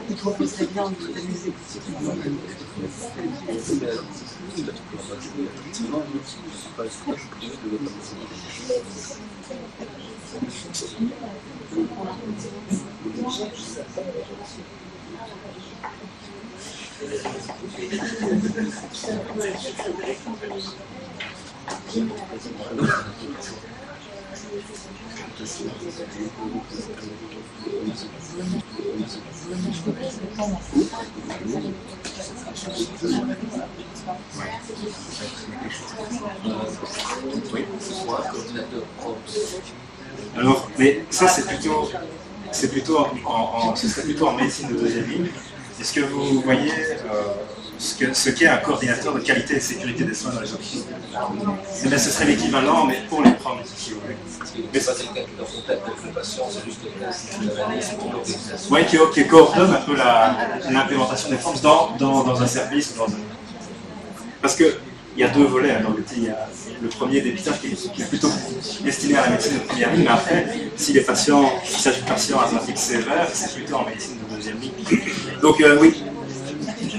Il proposerait bien d'organiser Alors, mais ça c'est plutôt en médecine de deuxième ligne. Est-ce que vous voyez ce qu'est un coordinateur de qualité et de sécurité des soins dans les hôpitaux? Ce serait l'équivalent, mais pour les proms, si vous voulez. Mais ça, c'est quelqu'un qui est en contact avec le patient, c'est juste l'organisation. Oui, qui coordonne un peu l'implémentation des formes dans un service. Parce qu'il y a 2 volets dans l'outil. Il y a le premier dépistage qui est plutôt destiné à la médecine de première ligne, mais après, s'il s'agit de patients asthmatiques sévères, c'est plutôt en médecine de deuxième ligne. Donc oui,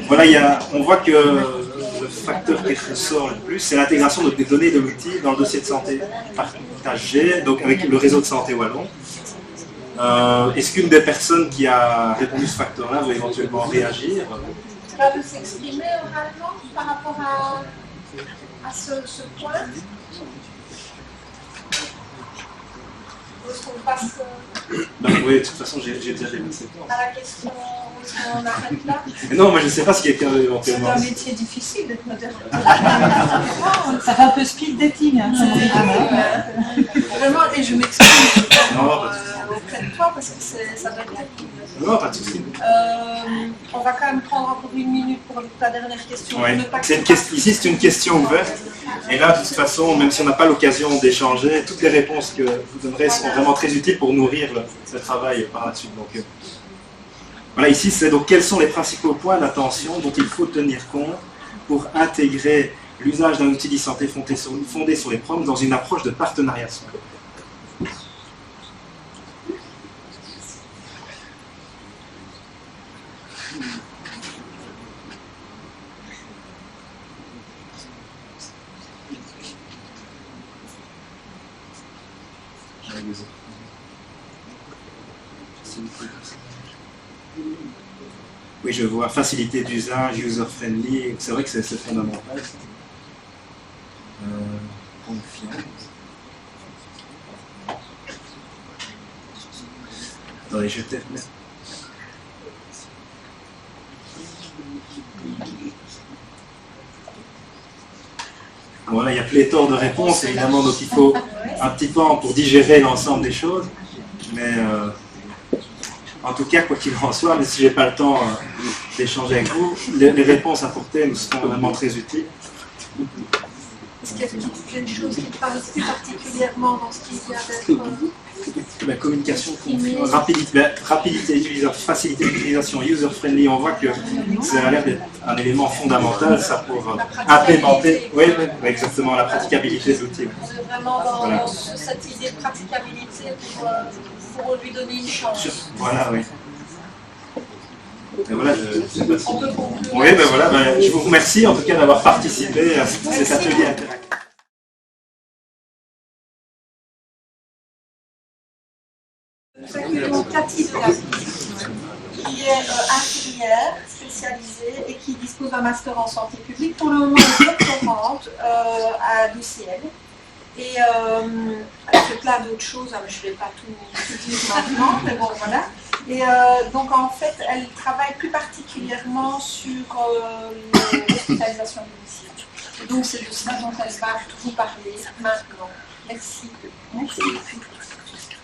voilà, on voit que le facteur qui ressort le plus, c'est l'intégration des données de l'outil dans le dossier de santé partagé, donc avec le réseau de santé wallon. Est-ce qu'une des personnes qui a répondu ce facteur-là veut éventuellement réagir? Peut s'exprimer oralement par rapport à ce point? Est-ce qu'on passe Oui, de toute façon, j'ai déjà dépassé. à la question, est-ce qu'on arrête là? Mais non, moi je ne sais pas si quelqu'un veut éventuellement. C'est un métier difficile d'être modérateur. Ça fait un peu speed dating. Hein, Vraiment, et je m'excuse auprès de toi parce que ça doit être technique. Non, pas de souci. On va quand même prendre encore 1 minute pour ta dernière question. Ouais. Ici, c'est une question ouverte. Et là, de toute façon, même si on n'a pas l'occasion d'échanger, toutes les réponses que vous donnerez seront vraiment très utiles pour nourrir le travail par la suite. Donc, voilà, ici, c'est donc quels sont les principaux points d'attention dont il faut tenir compte pour intégrer l'usage d'un outil d'e-santé fondé sur les prompts dans une approche de partenariat soin. Oui, je vois. Facilité d'usage, user-friendly. C'est vrai que c'est fondamental. Confiance. Attendez, je vais peut-être mettre... Voilà, il y a pléthore de réponses, évidemment, donc il faut un petit temps pour digérer l'ensemble des choses. Mais en tout cas, quoi qu'il en soit, mais si je n'ai pas le temps d'échanger avec vous, les réponses apportées nous seront vraiment très utiles. Est-ce qu'il y a une chose qui te parle plus particulièrement dans ce qui vient d'être... La communication, confiance, rapidité d'utilisation, facilité d'utilisation, user-friendly, on voit que ça a l'air d'être un élément fondamental, ça, pour implémenter, oui, exactement, la praticabilité de l'outil. On est vraiment dans cette idée de praticabilité pour lui donner une chance. Voilà, oui. Et voilà, oui, ben voilà, je vous remercie en tout cas d'avoir participé à cet atelier interactif. Nous accueillons Cathy Delabie, qui est infirmière spécialisée et qui dispose d'un master en santé publique. Pour le moment, elle est doctorante à l'UCL. Et elle fait plein d'autres choses, je ne vais pas tout dire maintenant, mais bon, voilà. Et donc, en fait, elle travaille plus particulièrement sur l'hospitalisation à domicile. Et donc, c'est de ça dont elle va vous parler maintenant. Merci. Merci.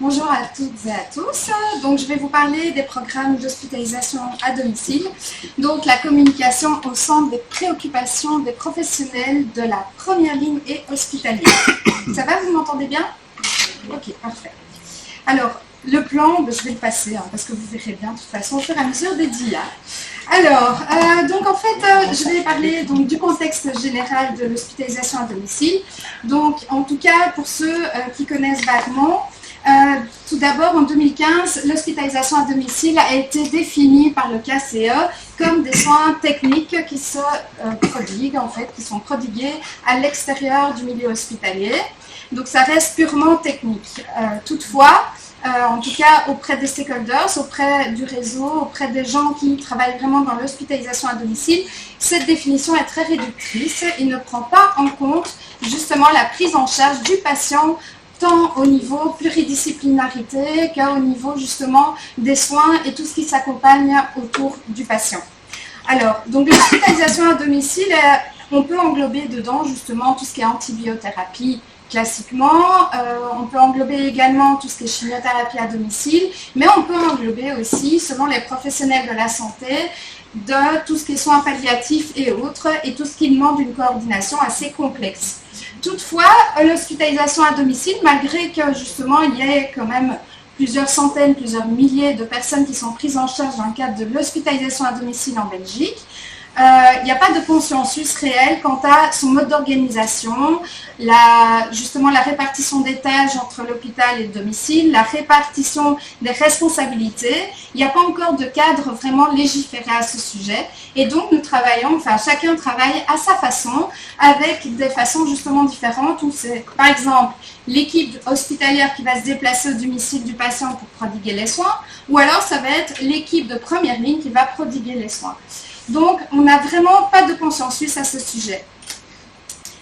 Bonjour à toutes et à tous. Donc, je vais vous parler des programmes d'hospitalisation à domicile. Donc, la communication au centre des préoccupations des professionnels de la première ligne et hospitalière. Ça va, vous m'entendez bien? Ok, parfait. Alors, le plan, je vais le passer, parce que vous verrez bien de toute façon au fur et à mesure des dia. Alors, donc en fait, je vais parler donc, du contexte général de l'hospitalisation à domicile. Donc, en tout cas, pour ceux qui connaissent vaguement, tout d'abord, en 2015, l'hospitalisation à domicile a été définie par le KCE comme des soins techniques qui se prodiguent, en fait, qui sont prodigués à l'extérieur du milieu hospitalier. Donc, ça reste purement technique. Toutefois, en tout cas auprès des stakeholders, auprès du réseau, auprès des gens qui travaillent vraiment dans l'hospitalisation à domicile, cette définition est très réductrice et ne prend pas en compte justement la prise en charge du patient tant au niveau pluridisciplinarité qu'au niveau justement des soins et tout ce qui s'accompagne autour du patient. Alors, donc l'hospitalisation à domicile, on peut englober dedans justement tout ce qui est antibiothérapie classiquement, on peut englober également tout ce qui est chimiothérapie à domicile, mais on peut englober aussi, selon les professionnels de la santé, de tout ce qui est soins palliatifs et autres, et tout ce qui demande une coordination assez complexe. Toutefois, l'hospitalisation à domicile, malgré que justement il y ait quand même plusieurs centaines, plusieurs milliers de personnes qui sont prises en charge dans le cadre de l'hospitalisation à domicile en Belgique, il n'y a pas de consensus réel quant à son mode d'organisation, justement la répartition des tâches entre l'hôpital et le domicile, la répartition des responsabilités. Il n'y a pas encore de cadre vraiment légiféré à ce sujet. Et donc nous travaillons, enfin chacun travaille à sa façon, avec des façons justement différentes, où c'est par exemple l'équipe hospitalière qui va se déplacer au domicile du patient pour prodiguer les soins, ou alors ça va être l'équipe de première ligne qui va prodiguer les soins. Donc, on n'a vraiment pas de consensus à ce sujet.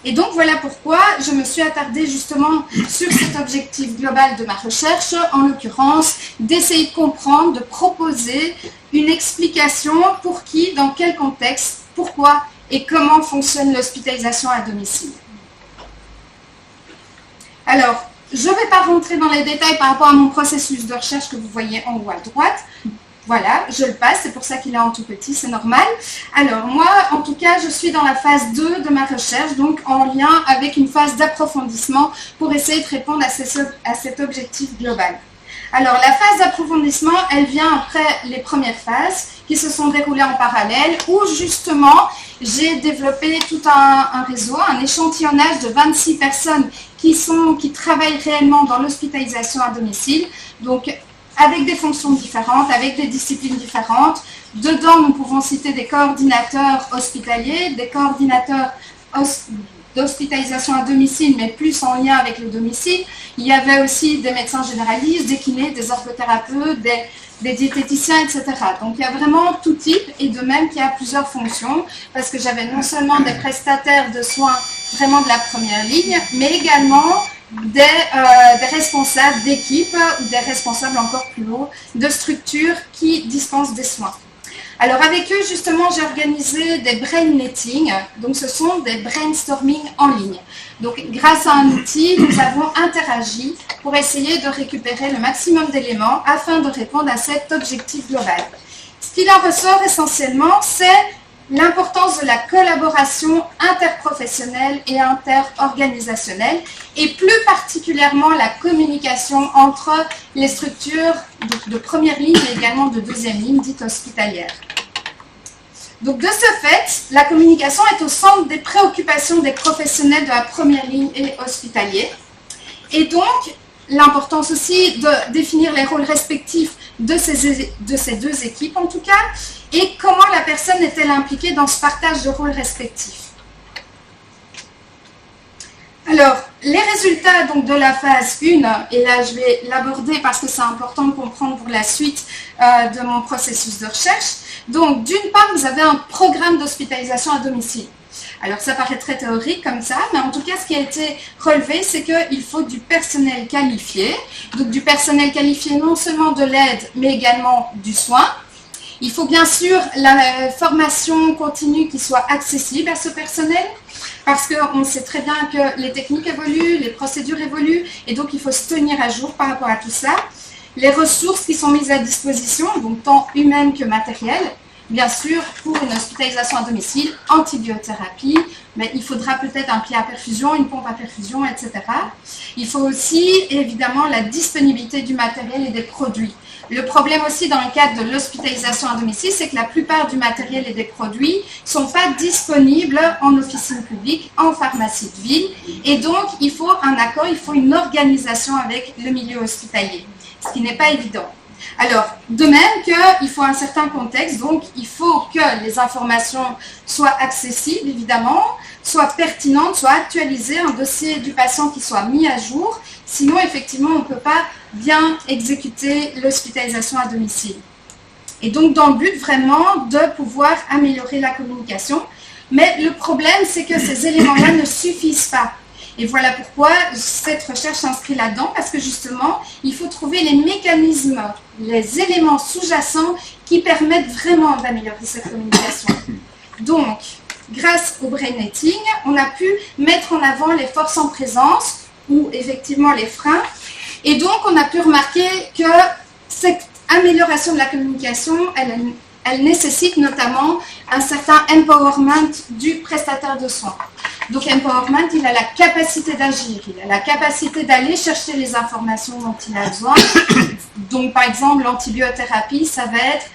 Et donc, voilà pourquoi je me suis attardée justement sur cet objectif global de ma recherche, en l'occurrence, d'essayer de comprendre, de proposer une explication pour qui, dans quel contexte, pourquoi et comment fonctionne l'hospitalisation à domicile. Alors, je ne vais pas rentrer dans les détails par rapport à mon processus de recherche que vous voyez en haut à droite. Voilà, je le passe, c'est pour ça qu'il est en tout petit, c'est normal. Alors moi, en tout cas, je suis dans la phase 2 de ma recherche, donc en lien avec une phase d'approfondissement pour essayer de répondre à cet objectif global. Alors la phase d'approfondissement, elle vient après les premières phases qui se sont déroulées en parallèle, où justement, j'ai développé tout un réseau, un échantillonnage de 26 personnes qui travaillent réellement dans l'hospitalisation à domicile. Donc, avec des fonctions différentes, avec des disciplines différentes. Dedans, nous pouvons citer des coordinateurs hospitaliers, des coordinateurs d'hospitalisation à domicile, mais plus en lien avec le domicile. Il y avait aussi des médecins généralistes, des kinés, des orthothérapeutes, des des diététiciens, etc. Donc il y a vraiment tout type, et de même qu'il y a plusieurs fonctions, parce que j'avais non seulement des prestataires de soins vraiment de la première ligne, mais également des responsables d'équipe ou des responsables encore plus hauts de structures qui dispensent des soins. Alors avec eux, justement, j'ai organisé des brain meetings, donc ce sont des brainstorming en ligne. Donc grâce à un outil, nous avons interagi pour essayer de récupérer le maximum d'éléments afin de répondre à cet objectif global. Ce qu'il en ressort essentiellement, c'est l'importance de la collaboration interprofessionnelle et interorganisationnelle, et plus particulièrement la communication entre les structures de première ligne et également de deuxième ligne, dites hospitalières. Donc de ce fait, la communication est au centre des préoccupations des professionnels de la première ligne et hospitaliers. Et donc, l'importance aussi de définir les rôles respectifs de ces deux équipes en tout cas, et comment la personne est-elle impliquée dans ce partage de rôles respectifs. Alors, les résultats donc, de la phase 1, et là je vais l'aborder parce que c'est important de comprendre pour la suite de mon processus de recherche. Donc, d'une part, vous avez un programme d'hospitalisation à domicile. Alors, ça paraît très théorique comme ça, mais en tout cas, ce qui a été relevé, c'est qu'il faut du personnel qualifié. Donc, du personnel qualifié non seulement de l'aide, mais également du soin. Il faut bien sûr la formation continue qui soit accessible à ce personnel, parce qu'on sait très bien que les techniques évoluent, les procédures évoluent, et donc il faut se tenir à jour par rapport à tout ça. Les ressources qui sont mises à disposition, donc tant humaines que matérielles, bien sûr, pour une hospitalisation à domicile, antibiothérapie, mais il faudra peut-être un pied à perfusion, une pompe à perfusion, etc. Il faut aussi, évidemment, la disponibilité du matériel et des produits. Le problème aussi dans le cadre de l'hospitalisation à domicile, c'est que la plupart du matériel et des produits ne sont pas disponibles en officine publique, en pharmacie de ville, et donc il faut un accord, il faut une organisation avec le milieu hospitalier, ce qui n'est pas évident. Alors, de même qu'il faut un certain contexte, donc il faut que les informations soient accessibles, évidemment, soient pertinentes, soient actualisées, un dossier du patient qui soit mis à jour, sinon, effectivement, on ne peut pas bien exécuter l'hospitalisation à domicile. Et donc, dans le but vraiment de pouvoir améliorer la communication. Mais le problème, c'est que ces éléments-là ne suffisent pas. Et voilà pourquoi cette recherche s'inscrit là-dedans, parce que justement, il faut trouver les mécanismes, les éléments sous-jacents qui permettent vraiment d'améliorer cette communication. Donc, grâce au brainletting, on a pu mettre en avant les forces en présence, ou effectivement les freins, et donc on a pu remarquer que cette amélioration de la communication, elle nécessite notamment un certain empowerment du prestataire de soins. Donc empowerment, il a la capacité d'agir, il a la capacité d'aller chercher les informations dont il a besoin. Donc par exemple, l'antibiothérapie, ça va être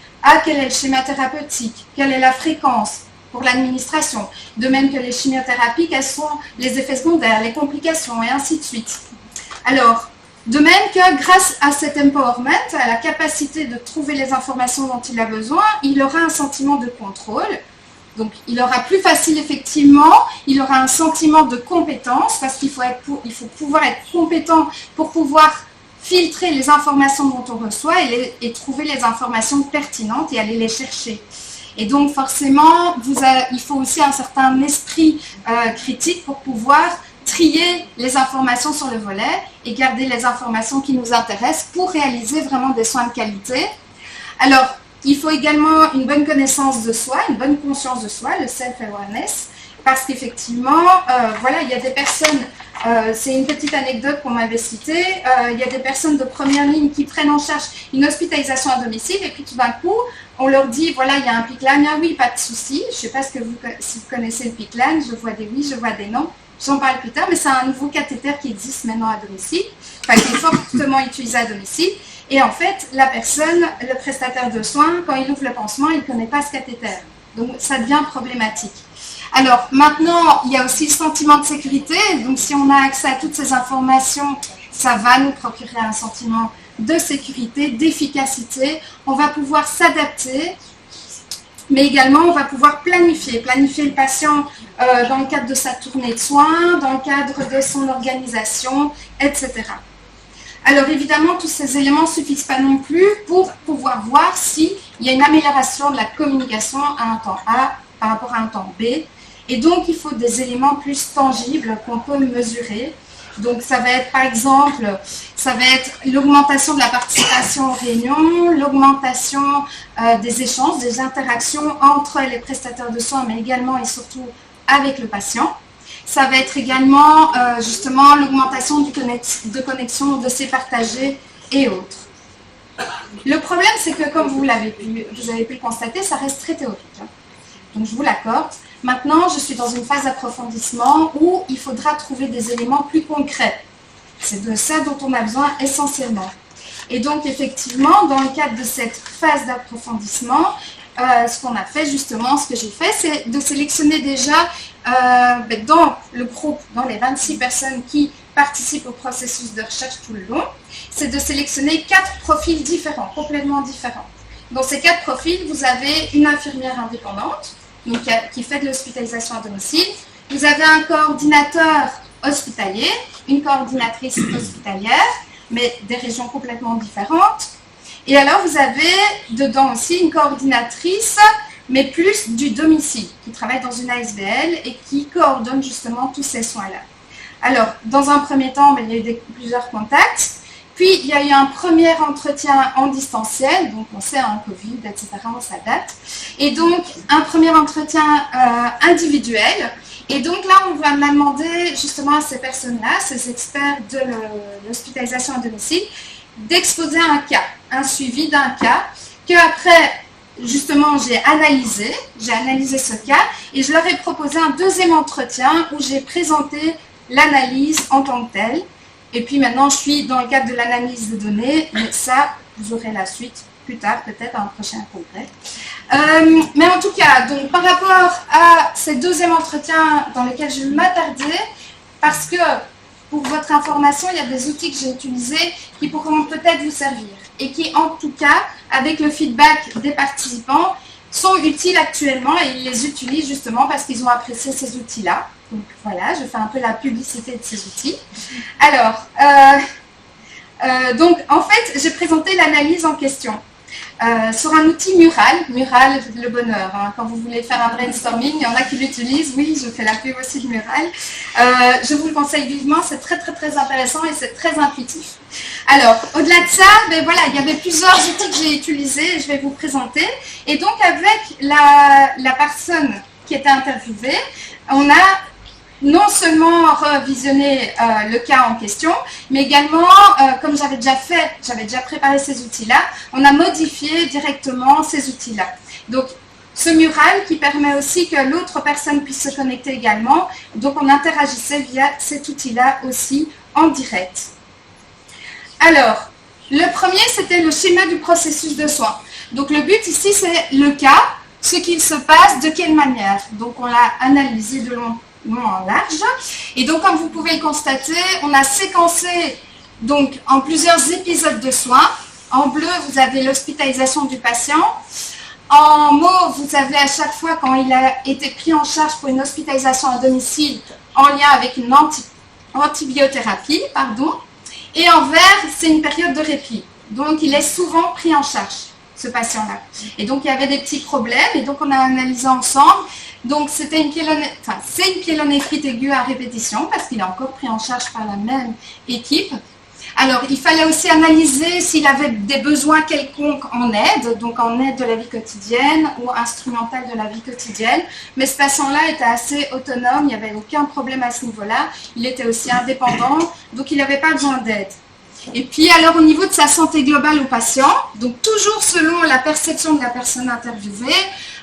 quel est le schéma thérapeutique, quelle est la fréquence pour l'administration. De même que les chimiothérapies, quels sont les effets secondaires, les complications et ainsi de suite. Alors, de même que grâce à cet empowerment, à la capacité de trouver les informations dont il a besoin, il aura un sentiment de contrôle. Donc, il aura plus facile, effectivement, il aura un sentiment de compétence, parce qu'il faut pouvoir être compétent pour pouvoir filtrer les informations dont on reçoit et trouver les informations pertinentes et aller les chercher. Et donc, forcément, il faut aussi un certain esprit critique pour pouvoir trier les informations sur le volet et garder les informations qui nous intéressent pour réaliser vraiment des soins de qualité. Alors, il faut également une bonne connaissance de soi, une bonne conscience de soi, le self-awareness, parce qu'effectivement, voilà, il y a des personnes, c'est une petite anecdote qu'on m'avait citée, il y a des personnes de première ligne qui prennent en charge une hospitalisation à domicile et puis tout d'un coup, on leur dit, voilà, il y a un PICLAN, ah oui, pas de souci, je ne sais pas si vous connaissez le PICLAN, je vois des oui, je vois des non, j'en parle plus tard, mais c'est un nouveau cathéter qui existe maintenant à domicile, enfin qui est fortement utilisé à domicile. Et en fait, la personne, le prestataire de soins, quand il ouvre le pansement, il ne connaît pas ce cathéter. Donc, ça devient problématique. Alors, maintenant, il y a aussi le sentiment de sécurité. Donc, si on a accès à toutes ces informations, ça va nous procurer un sentiment de sécurité, d'efficacité. On va pouvoir s'adapter, mais également, on va pouvoir planifier le patient dans le cadre de sa tournée de soins, dans le cadre de son organisation, etc. Alors évidemment, tous ces éléments ne suffisent pas non plus pour pouvoir voir s'il y a une amélioration de la communication à un temps A par rapport à un temps B. Et donc, il faut des éléments plus tangibles qu'on peut mesurer. Donc, ça va être, par exemple, ça va être l'augmentation de la participation aux réunions, l'augmentation des échanges, des interactions entre les prestataires de soins, mais également et surtout avec le patient. Ça va être également, justement, l'augmentation de connexion, de dossiers partagés et autres. Le problème, c'est que, comme vous avez pu le constater, ça reste très théorique. Hein. Donc, je vous l'accorde. Maintenant, je suis dans une phase d'approfondissement où il faudra trouver des éléments plus concrets. C'est de ça dont on a besoin essentiellement. Et donc, effectivement, dans le cadre de cette phase d'approfondissement, ce qu'on a fait justement, ce que j'ai fait, c'est de sélectionner déjà dans le groupe, dans les 26 personnes qui participent au processus de recherche tout le long, c'est de sélectionner 4 profils différents, complètement différents. Dans ces 4 profils, vous avez une infirmière indépendante, donc, qui fait de l'hospitalisation à domicile. Vous avez un coordinateur hospitalier, une coordinatrice hospitalière, mais des régions complètement différentes. Et alors, vous avez dedans aussi une coordinatrice, mais plus du domicile, qui travaille dans une ASBL et qui coordonne justement tous ces soins-là. Alors, dans un premier temps, il y a eu plusieurs contacts. Puis, il y a eu un premier entretien en distanciel, donc on sait, un Covid, etc., on s'adapte. Et donc, un premier entretien individuel. Et donc là, on va demander justement à ces personnes-là, ces experts de l'hospitalisation à domicile, d'exposer un cas, un suivi d'un cas, qu'après, justement, j'ai analysé ce cas, et je leur ai proposé un deuxième entretien où j'ai présenté l'analyse en tant que telle. Et puis maintenant, je suis dans le cadre de l'analyse de données, mais ça, vous aurez la suite plus tard, peut-être à un prochain congrès. Mais en tout cas, donc, par rapport à ces deuxièmes entretiens dans lesquels je vais m'attarder, parce que, pour votre information, il y a des outils que j'ai utilisés qui pourront peut-être vous servir et qui, en tout cas, avec le feedback des participants, sont utiles actuellement et ils les utilisent justement parce qu'ils ont apprécié ces outils-là. Donc voilà, je fais un peu la publicité de ces outils. Alors, donc en fait, j'ai présenté l'analyse en question sur un outil Mural, le bonheur. Hein. Quand vous voulez faire un brainstorming, il y en a qui l'utilisent. Oui, je fais la pub aussi de Mural. Je vous le conseille vivement, c'est très très très intéressant et c'est très intuitif. Alors, au-delà de ça, ben voilà, il y avait plusieurs outils que j'ai utilisés et je vais vous présenter. Et donc avec la personne qui était interviewée, on a non seulement revisionner le cas en question, mais également, comme j'avais déjà préparé ces outils-là, on a modifié directement ces outils-là. Donc, ce mural qui permet aussi que l'autre personne puisse se connecter également, donc on interagissait via cet outil-là aussi en direct. Alors, le premier, c'était le schéma du processus de soins. Donc, le but ici, c'est le cas, ce qu'il se passe, de quelle manière. Donc, on l'a analysé de long en large. Et donc, comme vous pouvez le constater, on a séquencé donc, en plusieurs épisodes de soins. En bleu, vous avez l'hospitalisation du patient. En mauve, vous avez à chaque fois quand il a été pris en charge pour une hospitalisation à domicile en lien avec une antibiothérapie. Et en vert, c'est une période de répit. Donc, il est souvent pris en charge, ce patient-là. Et donc, il y avait des petits problèmes. Et donc, on a analysé ensemble. Donc, c'est une pyélonéphrite aiguë à répétition parce qu'il est encore pris en charge par la même équipe. Alors, il fallait aussi analyser s'il avait des besoins quelconques en aide, donc en aide de la vie quotidienne ou instrumentale de la vie quotidienne. Mais ce patient-là était assez autonome, il n'y avait aucun problème à ce niveau-là. Il était aussi indépendant, donc il n'avait pas besoin d'aide. Et puis, alors, au niveau de sa santé globale au patient, donc toujours selon la perception de la personne interviewée,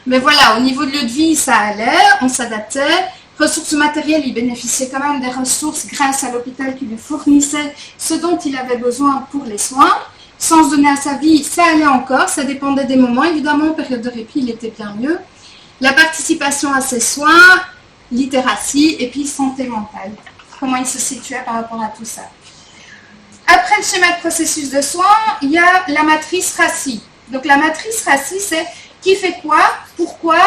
mais voilà, au niveau de lieu de vie, ça allait, on s'adaptait. Ressources matérielles, il bénéficiait quand même des ressources grâce à l'hôpital qui lui fournissait ce dont il avait besoin pour les soins. Sans se donner à sa vie, ça allait encore, ça dépendait des moments. Évidemment, en période de répit, il était bien mieux. La participation à ses soins, littératie et puis santé mentale. Comment il se situait par rapport à tout ça. Après le schéma de processus de soins, il y a la matrice RACI. Donc la matrice RACI, c'est qui fait quoi, pourquoi,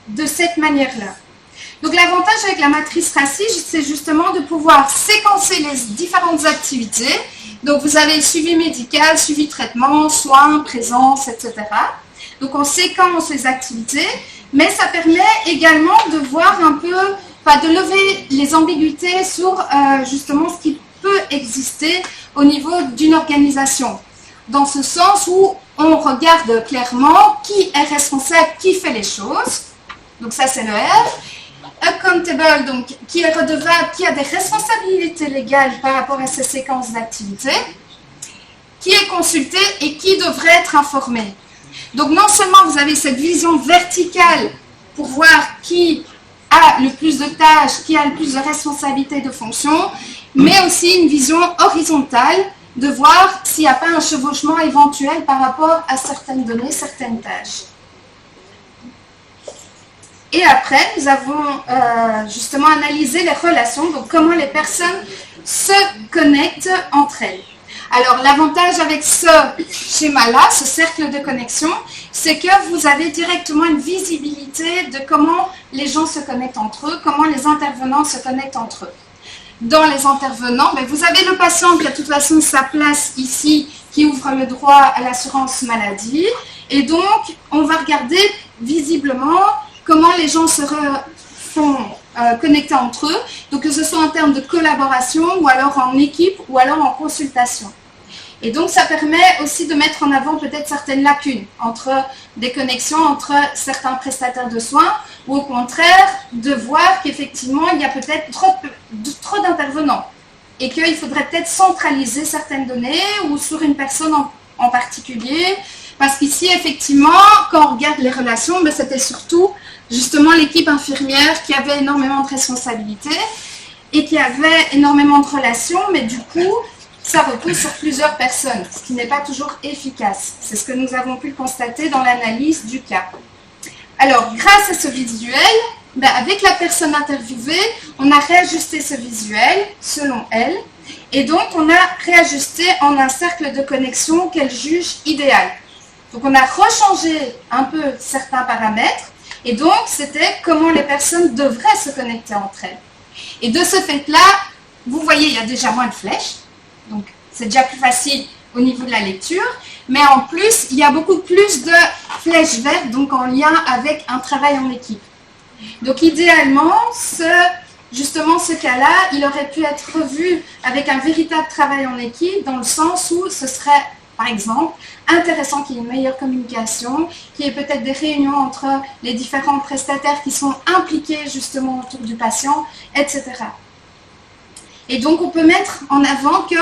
de cette manière-là. Donc l'avantage avec la matrice RACI, c'est justement de pouvoir séquencer les différentes activités. Donc vous avez le suivi médical, suivi traitement, soins, présence, etc. Donc on séquence les activités, mais ça permet également de voir un peu, de lever les ambiguïtés sur justement ce qui peut exister au niveau d'une organisation. Dans ce sens où on regarde clairement qui est responsable, qui fait les choses. Donc ça c'est le R. Accountable, donc qui est redevable, qui a des responsabilités légales par rapport à ces séquences d'activités, qui est consulté et qui devrait être informé. Donc non seulement vous avez cette vision verticale pour voir qui a le plus de tâches, qui a le plus de responsabilités de fonctions, mais aussi une vision horizontale de voir s'il n'y a pas un chevauchement éventuel par rapport à certaines données, certaines tâches. Et après, nous avons justement analysé les relations, donc comment les personnes se connectent entre elles. Alors, l'avantage avec ce schéma-là, ce cercle de connexion, c'est que vous avez directement une visibilité de comment les gens se connectent entre eux, comment les intervenants se connectent entre eux. Dans les intervenants, vous avez le patient qui a de toute façon sa place ici, qui ouvre le droit à l'assurance maladie. Et donc, on va regarder visiblement comment les gens se font connecter entre eux, donc que ce soit en termes de collaboration, ou alors en équipe, ou alors en consultation. Et donc ça permet aussi de mettre en avant peut-être certaines lacunes entre des connexions entre certains prestataires de soins, ou au contraire de voir qu'effectivement il y a peut-être trop d'intervenants, et qu'il faudrait peut-être centraliser certaines données, ou sur une personne en particulier, parce qu'ici effectivement, quand on regarde les relations, c'était surtout justement l'équipe infirmière qui avait énormément de responsabilités et qui avait énormément de relations, mais du coup, ça repose sur plusieurs personnes, ce qui n'est pas toujours efficace. C'est ce que nous avons pu constater dans l'analyse du cas. Alors, grâce à ce visuel, avec la personne interviewée, on a réajusté ce visuel selon elle, et donc on a réajusté en un cercle de connexion qu'elle juge idéal. Donc on a rechangé un peu certains paramètres, et donc c'était comment les personnes devraient se connecter entre elles. Et de ce fait-là, vous voyez, il y a déjà moins de flèches, donc c'est déjà plus facile au niveau de la lecture, mais en plus, il y a beaucoup plus de flèches vertes, donc en lien avec un travail en équipe. Donc idéalement, justement ce cas-là, il aurait pu être revu avec un véritable travail en équipe, dans le sens où ce serait, par exemple, intéressant qu'il y ait une meilleure communication, qu'il y ait peut-être des réunions entre les différents prestataires qui sont impliqués justement autour du patient, etc. Et donc on peut mettre en avant que,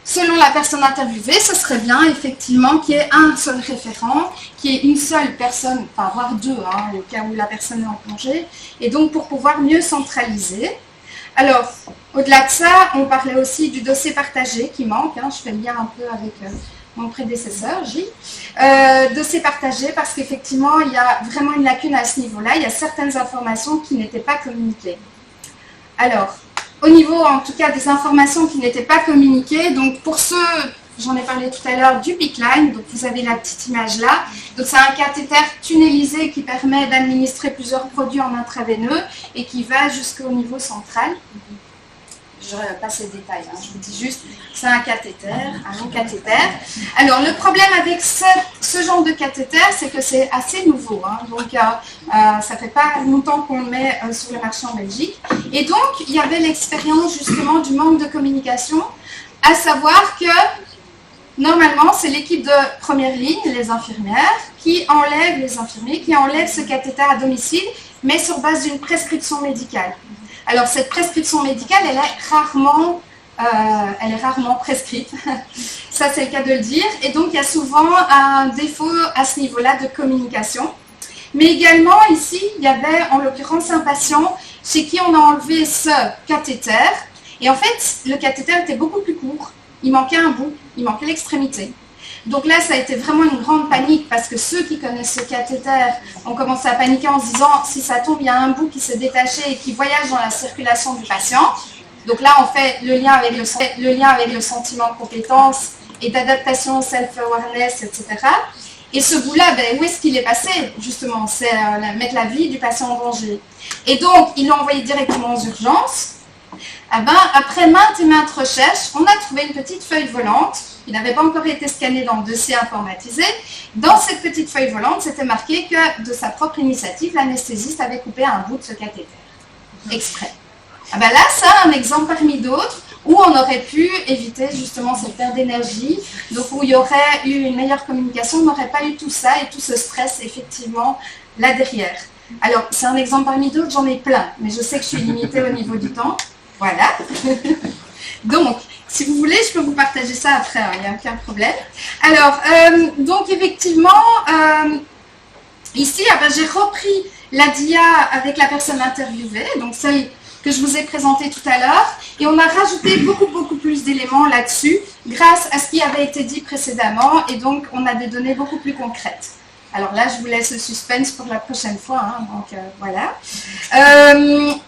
selon la personne interviewée, ce serait bien effectivement qu'il y ait un seul référent, qu'il y ait une seule personne, enfin voire deux, au cas où la personne est en congé, et donc pour pouvoir mieux centraliser. Alors, au-delà de ça, on parlait aussi du dossier partagé qui manque, je fais le lien un peu avec mon prédécesseur, Gilles. Dossier partagé parce qu'effectivement, il y a vraiment une lacune à ce niveau-là, il y a certaines informations qui n'étaient pas communiquées. Alors, au niveau en tout cas des informations qui n'étaient pas communiquées, donc pour ceux, j'en ai parlé tout à l'heure, du PICC-Line, donc vous avez la petite image là, donc c'est un cathéter tunnelisé qui permet d'administrer plusieurs produits en intraveineux et qui va jusqu'au niveau central. Je ne regarde pas ces détails, je vous dis juste, c'est un cathéter, Alors le problème avec ce genre de cathéter, c'est que c'est assez nouveau, donc ça ne fait pas longtemps qu'on le met sur le marché en Belgique. Et donc il y avait l'expérience justement du manque de communication, à savoir que normalement c'est l'équipe de première ligne, les infirmières, qui enlève les infirmiers, qui enlève ce cathéter à domicile, mais sur base d'une prescription médicale. Alors cette prescription médicale, elle est rarement prescrite, ça c'est le cas de le dire, et donc il y a souvent un défaut à ce niveau-là de communication. Mais également ici, il y avait en l'occurrence un patient chez qui on a enlevé ce cathéter, et en fait le cathéter était beaucoup plus court, il manquait un bout, il manquait l'extrémité. Donc là, ça a été vraiment une grande panique parce que ceux qui connaissent ce cathéter ont commencé à paniquer en se disant si ça tombe, il y a un bout qui s'est détaché et qui voyage dans la circulation du patient. Donc là, on fait le lien avec le sentiment de compétence et d'adaptation self-awareness, etc. Et ce bout-là, ben, où est-ce qu'il est passé, justement? C'est mettre la vie du patient en danger. Et donc, ils l'ont envoyé directement aux urgences. Ah ben, après maintes et maintes recherches, on a trouvé une petite feuille volante qui n'avait pas encore été scannée dans le dossier informatisé. Dans cette petite feuille volante, c'était marqué que, de sa propre initiative, l'anesthésiste avait coupé un bout de ce cathéter. Exprès. Ah ben là, ça, un exemple parmi d'autres, où on aurait pu éviter justement cette perte d'énergie, donc où il y aurait eu une meilleure communication, on n'aurait pas eu tout ça et tout ce stress effectivement là derrière. Alors c'est un exemple parmi d'autres, j'en ai plein, mais je sais que je suis limitée au niveau du temps. Voilà. Donc, si vous voulez, je peux vous partager ça après, il n'y a aucun problème. Alors, donc effectivement, ici, j'ai repris la dia avec la personne interviewée, donc celle que je vous ai présenté tout à l'heure, et on a rajouté beaucoup plus d'éléments là-dessus, grâce à ce qui avait été dit précédemment, et donc on a des données beaucoup plus concrètes. Alors là, je vous laisse le suspense pour la prochaine fois, hein, donc voilà.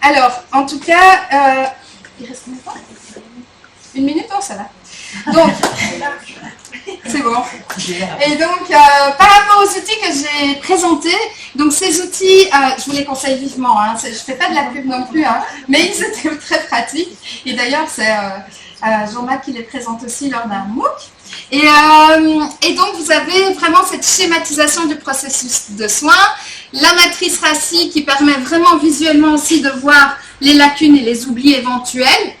Alors, en tout cas, il reste combien de temps? 1 minute? Oh, ça va. Donc, c'est bon. Et donc, par rapport aux outils que j'ai présentés, donc ces outils, je vous les conseille vivement, hein, je ne fais pas de la pub non plus, hein, mais ils étaient très pratiques. Et d'ailleurs, c'est Jean-Marc qui les présente aussi lors d'un MOOC. Et donc, vous avez vraiment cette schématisation du processus de soins, la matrice RACI qui permet vraiment visuellement aussi de voir les lacunes et les oublis éventuels.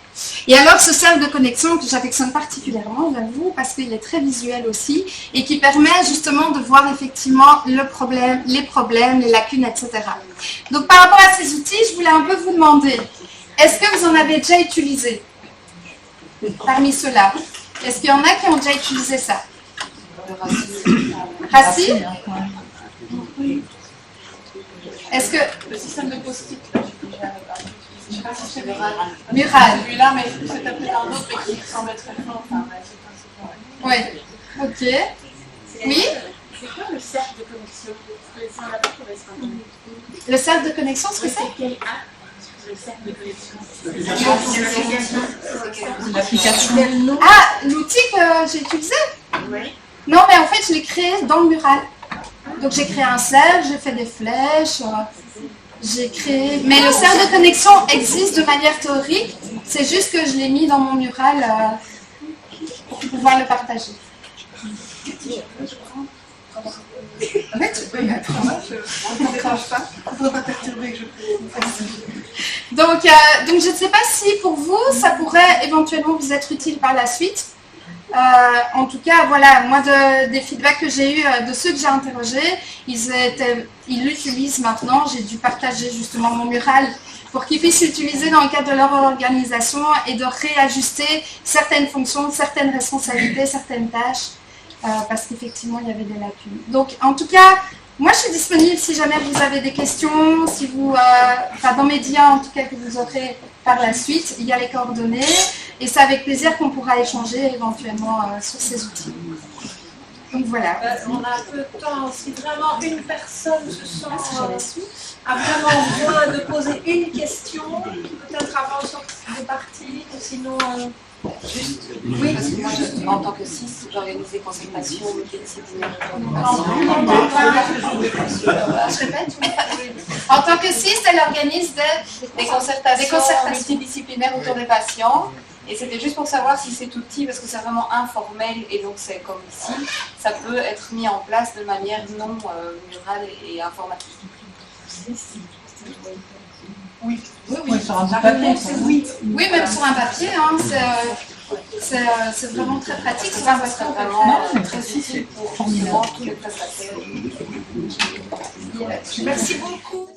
Et alors, ce cercle de connexion que j'affectionne particulièrement, j'avoue, parce qu'il est très visuel aussi, et qui permet justement de voir effectivement le problème, les lacunes, etc. Donc, par rapport à ces outils, je voulais un peu vous demander, est-ce que vous en avez déjà utilisé parmi ceux-là? Est-ce qu'il y en a qui ont déjà utilisé ça? RACI? Est-ce que... Le système de post-it, là, j'ai déjà regardé. Je ne sais pas si c'est Mural. Mural. Celui-là, mais c'est peut-être un autre, mais qui semble être très fort. Enfin, oui. Ok. Oui? C'est quoi le cercle de connexion? Le cercle de connexion, ce que c'est? Quel app? Le cercle de connexion. L'application. Ah, l'outil que j'ai utilisé? Oui. Non, mais en fait, je l'ai créé dans le mural. Donc, j'ai créé un cercle, j'ai fait des flèches, j'ai créé... Mais le cercle de connexion existe de manière théorique, c'est juste que je l'ai mis dans mon mural pour pouvoir le partager. Oui, tu peux y mettre. On ne dérange pas. On ne peut pas perturber que je donc, je ne sais pas si pour vous, ça pourrait éventuellement vous être utile par la suite. En tout cas, voilà, moi, des feedbacks que j'ai eus de ceux que j'ai interrogés, ils l'utilisent maintenant. J'ai dû partager justement mon mural pour qu'ils puissent l'utiliser dans le cadre de leur organisation et de réajuster certaines fonctions, certaines responsabilités, certaines tâches, parce qu'effectivement, il y avait des lacunes. Donc, en tout cas, moi, je suis disponible si jamais vous avez des questions, si vous, dans mes dias, en tout cas, que vous aurez par la suite, il y a les coordonnées, et c'est avec plaisir qu'on pourra échanger éventuellement sur ces outils. Donc voilà. On a un peu de temps. Si vraiment une personne se sent a vraiment besoin de poser une question, peut-être avant de partir, ou sinon juste. Oui, parce que moi, en tant que CIS, j'organise des consultations multidisciplinaires. Je répète. En tant que CIS, elle organise des concertations multidisciplinaires autour des patients. Et c'était juste pour savoir si cet outil, parce que c'est vraiment informel et donc c'est comme ici, ça peut être mis en place de manière non murale et informatique. Oui, sur un papier. Oui, même sur un papier, hein, c'est vraiment très pratique. C'est vraiment très utile pour tous les prestataires. Merci beaucoup.